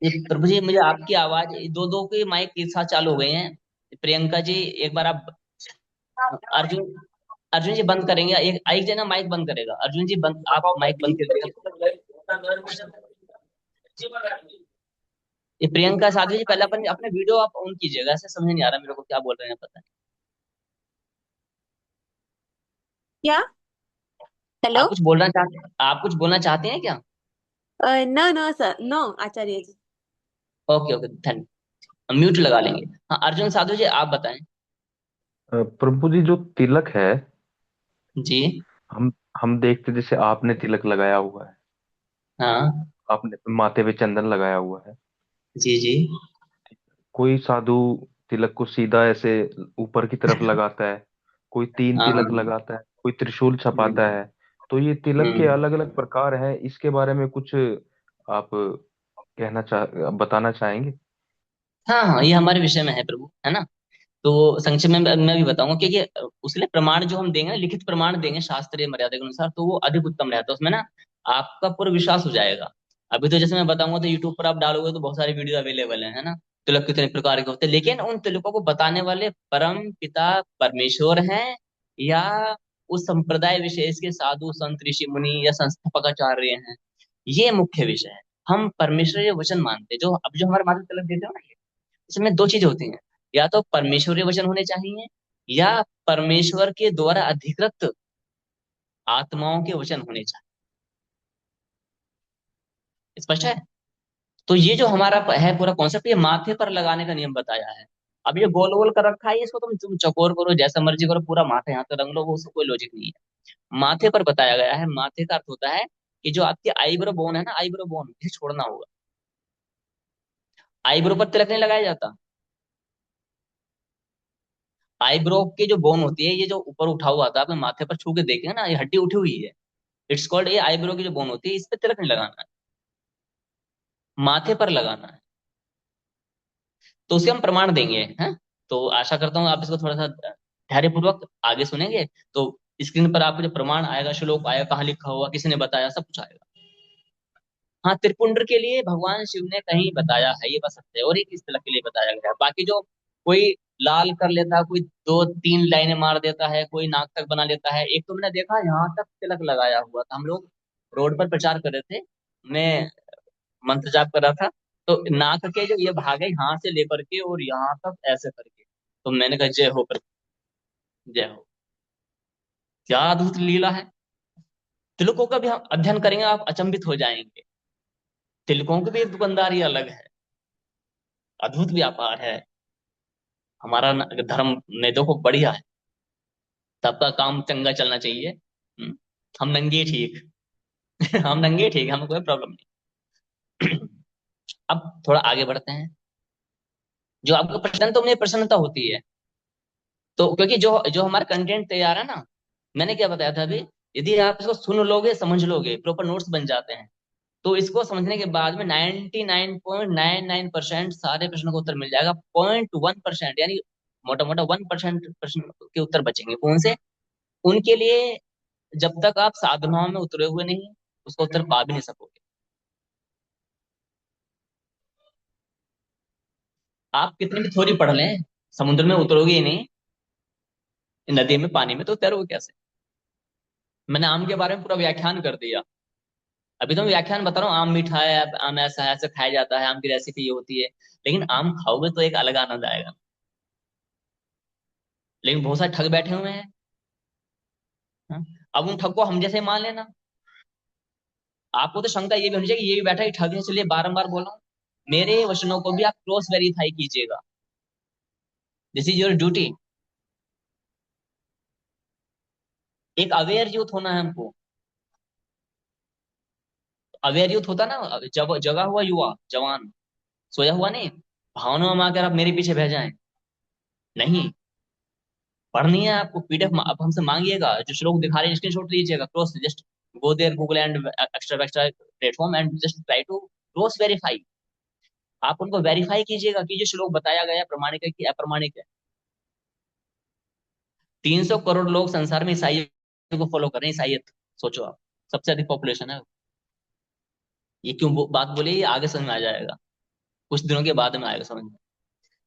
ये प्रभु जी, मुझे आपकी आवाज, दो दो के माइक एक साथ चालू हो गए हैं। प्रियंका जी, एक बार आप, अर्जुन, अर्जुन जी बंद करेंगे, एक जना माइक बंद करेगा, अर्जुन जी बंद, आप माइक बंद कर देगा। ये प्रियंका साधु जी, पहले अपने अपने वीडियो आप ऑन कीजिएगा, ऐसे समझ नहीं आ रहा मेरे को क्या बोल रहे हैं, पता नहीं। क्या? हेलो? आप कुछ बोलना चाहते हैं, आप कुछ बोलना चाहते हैं क्या? नो नो सर, नो आचार्य जी। ओके ओके, धन्य, म्यूट लगा लेंगे। हाँ अर्जुन साधु जी, आप बताएं। प्रभु जी, जो तिलक है, जी। हम हम देखते, जैसे आपने तिलक लगाया हुआ है, हाँ। आपने माथे पे चंदन लगाया हुआ है। जी जी। कोई साधु तिलक को सीधा ऐसे ऊपर की तरफ लगाता है, कोई तीन हाँ तिलक हाँ। लगाता है, कोई त्रिशूल छपाता हम्म। है। तो ये तिलक के हम्म। अलग अलग प्रकार हैं, इसके बारे में कुछ आप बताना चाहेंगे? हाँ हाँ, ये हमारे विषय में है प्रभु, है ना। तो संक्षेप में मैं भी बताऊंगा, क्योंकि उसके लिए प्रमाण जो हम देंगे ना, लिखित प्रमाण देंगे शास्त्रीय मर्यादा के अनुसार, तो वो अधिक उत्तम रहता है। उसमें ना आपका पूरा विश्वास हो जाएगा। अभी तो जैसे मैं बताऊंगा, तो यूट्यूब पर आप डालोगे तो बहुत सारी वीडियो अवेलेबल है ना। तिलक कितने प्रकार के होते हैं, लेकिन उन तिलकों को बताने वाले परम पिता परमेश्वर हैं, या उस संप्रदाय विशेष के साधु संत ऋषि मुनि या संस्थापकाचार्य हैं, ये मुख्य विषय है। हम परमेश्वर ये वचन मानते हैं, जो अब जो हमारे माता तिलक देते हो ना, इसमें दो चीजें होती हैं। या तो परमेश्वरीय वचन होने चाहिए, या परमेश्वर के द्वारा अधिकृत आत्माओं के वचन होने चाहिए। स्पष्ट है। तो ये जो हमारा है पूरा कॉन्सेप्ट, ये माथे पर लगाने का नियम बताया है। अब ये गोल गोल कर रखा है, इसको तुम चकोर करो, जैसा मर्जी करो, पूरा माथे यहाँ तो रंग लो, वो उसका कोई लॉजिक नहीं है। माथे पर बताया गया है। माथे का अर्थ होता है कि जो आपकी आईब्रो बोन है ना, आईब्रो बोन, इसे छोड़ना होगा। आईब्रो पर तिलक नहीं लगाया जाता। आईब्रो की जो बोन होती है, ये जो ऊपर उठा हुआ था, आपने माथे पर छू के देखेंगे ना, ये हड्डी उठी हुई है। इट्स कॉल्ड, ये आईब्रो की जो बोन होती है, इस पे तिलक नहीं लगाना है, माथे पर लगाना है। तो उसके हम प्रमाण देंगे, हैं। तो आशा करता हूँ आप इसको थोड़ा सा धैर्यपूर्वक आगे सुनेंगे। तो स्क्रीन पर आपको जो प्रमाण आएगा, श्लोक आएगा, कहाँ लिखा हुआ, किसी ने बताया, सब कुछ आएगा। हाँ, त्रिपुंड के लिए भगवान शिव ने कहीं बताया है, ये बस सत्य है, और एक इस तिलक के लिए बताया गया है। बाकी जो कोई लाल कर लेता है, कोई दो तीन लाइनें मार देता है, कोई नाक तक बना लेता है। एक तो मैंने देखा, यहाँ तक तिलक लगाया हुआ था। हम लोग रोड पर प्रचार कर रहे थे, मैं मंत्र जाप कर रहा था, तो नाक के जो ये भाग है, यहाँ से लेकर के और यहाँ तक ऐसे करके, तो मैंने कहा जय हो प्रभु, जय हो। क्या अद्भुत लीला है। तिलकों का भी हम अध्ययन करेंगे, आप अचंभित हो जाएंगे। तिलकों की भी एक दुकानदारी अलग है, अद्भुत व्यापार है। हमारा धर्म में देखो बढ़िया है, सबका काम चंगा चलना चाहिए। हम नंगे ठीक। हम नंगे ठीक, हमें कोई प्रॉब्लम नहीं। अब थोड़ा आगे बढ़ते हैं। जो आपको प्रश्न, तो मुझे प्रसन्नता होती है, तो क्योंकि जो जो हमारा कंटेंट तैयार है ना, मैंने क्या बताया था अभी, यदि आप इसको सुन लोगे, समझ लोगे, प्रॉपर नोट्स बन जाते हैं, तो इसको समझने के बाद में 99.99% सारे प्रश्नों का उत्तर मिल जाएगा। 0.1%, यानी मोटा मोटा 1% प्रश्न के उत्तर बचेंगे। कौन से? उनके लिए जब तक आप साधनाओं में उतरे हुए नहीं, उसका उत्तर पा भी नहीं सकोगे। आप कितनी भी थ्योरी पढ़ लें, समुद्र में उतरोगे ही नहीं, नदी में, पानी में तो तैरोगे कैसे? मैंने आम के बारे में पूरा व्याख्यान कर दिया। अभी तो मैं व्याख्यान बता रहा हूँ, आम मीठा है, आम ऐसा है, ऐसे खाया जाता है, आम की रेसिपी ये होती है। लेकिन आम खाओगे तो एक अलग आनंद आएगा। लेकिन बहुत सारे ठग बैठे हुए हैं, हाँ? अब उन ठग को हम जैसे मान लेना। आपको तो शंका ये भी होनी चाहिए कि ये भी बैठा है ठग है, इसलिए बारंबार बोल रहा हूँ, मेरे वचनों को भी आप क्रॉस वेरीफाई कीजिएगा। This is your duty. एक अवेयर यूथ होना है हमको। अवेयर यूथ होता ना, जब जगा हुआ युवा, जवान, सोया हुआ नहीं। भावनाओं में आकर आप मेरे पीछे बह जाएं, नहीं। पढ़नी है आपको पीडीएफ, आप हमसे मांगिएगा, जो श्लोक दिखा रहे हैं स्क्रीनशॉट लीजिएगा, cross, just go there Google and extra extra platform and just try to cross verify. आप उनको वेरीफाई कीजिएगा कि जो श्लोक बताया गया है प्रमाणिक है कि अप्रमाणिक है। 300 करोड़ लोग संसार में ईसाइयों को फॉलो कर रहे हैं, ईसाइयत। सोचो आप, सबसे अधिक पॉपुलेशन है। ये क्यों बात बोली, ये आगे समझ में आ जाएगा, कुछ दिनों के बाद में आएगा समझ में।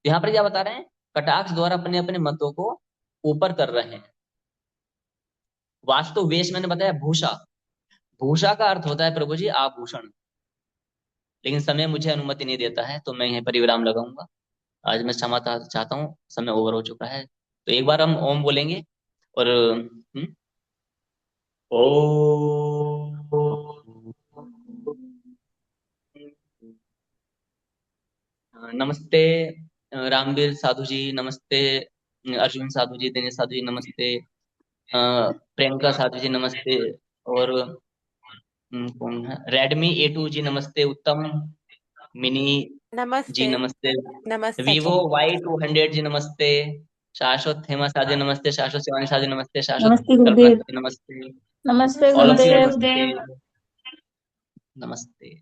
यहाँ पर क्या बता रहे हैं, कटाक्ष द्वारा अपने अपने मतों को ऊपर कर रहे हैं। वास्तु वेश मैंने बताया, भूषा। भूषा का अर्थ होता है प्रभु जी आभूषण। लेकिन समय मुझे अनुमति नहीं देता है, तो मैं यहीं पर ही विराम लगाऊंगा। आज मैं क्षमा चाहता हूँ, समय ओवर हो चुका है। तो एक बार हम ओम बोलेंगे, और नमस्ते रामवीर साधु जी, नमस्ते अर्जुन साधु जी, दिनेश साधु जी नमस्ते, प्रियंका साधु जी नमस्ते, और कौन है, रेडमी A2 जी नमस्ते, उत्तम मिनी जी नमस्ते नमस्ते, नमस्ते वीवो जी। Y200 जी नमस्ते, शाश्वत हेमा साजी नमस्ते, शाश्वत शिवानी साजी नमस्ते, शाश्वत नमस्ते कल्पना गुरुदेव। साजी नमस्ते, नमस्ते ऑल ऑफ यू गुरुदेव। नमस्ते, नमस्ते।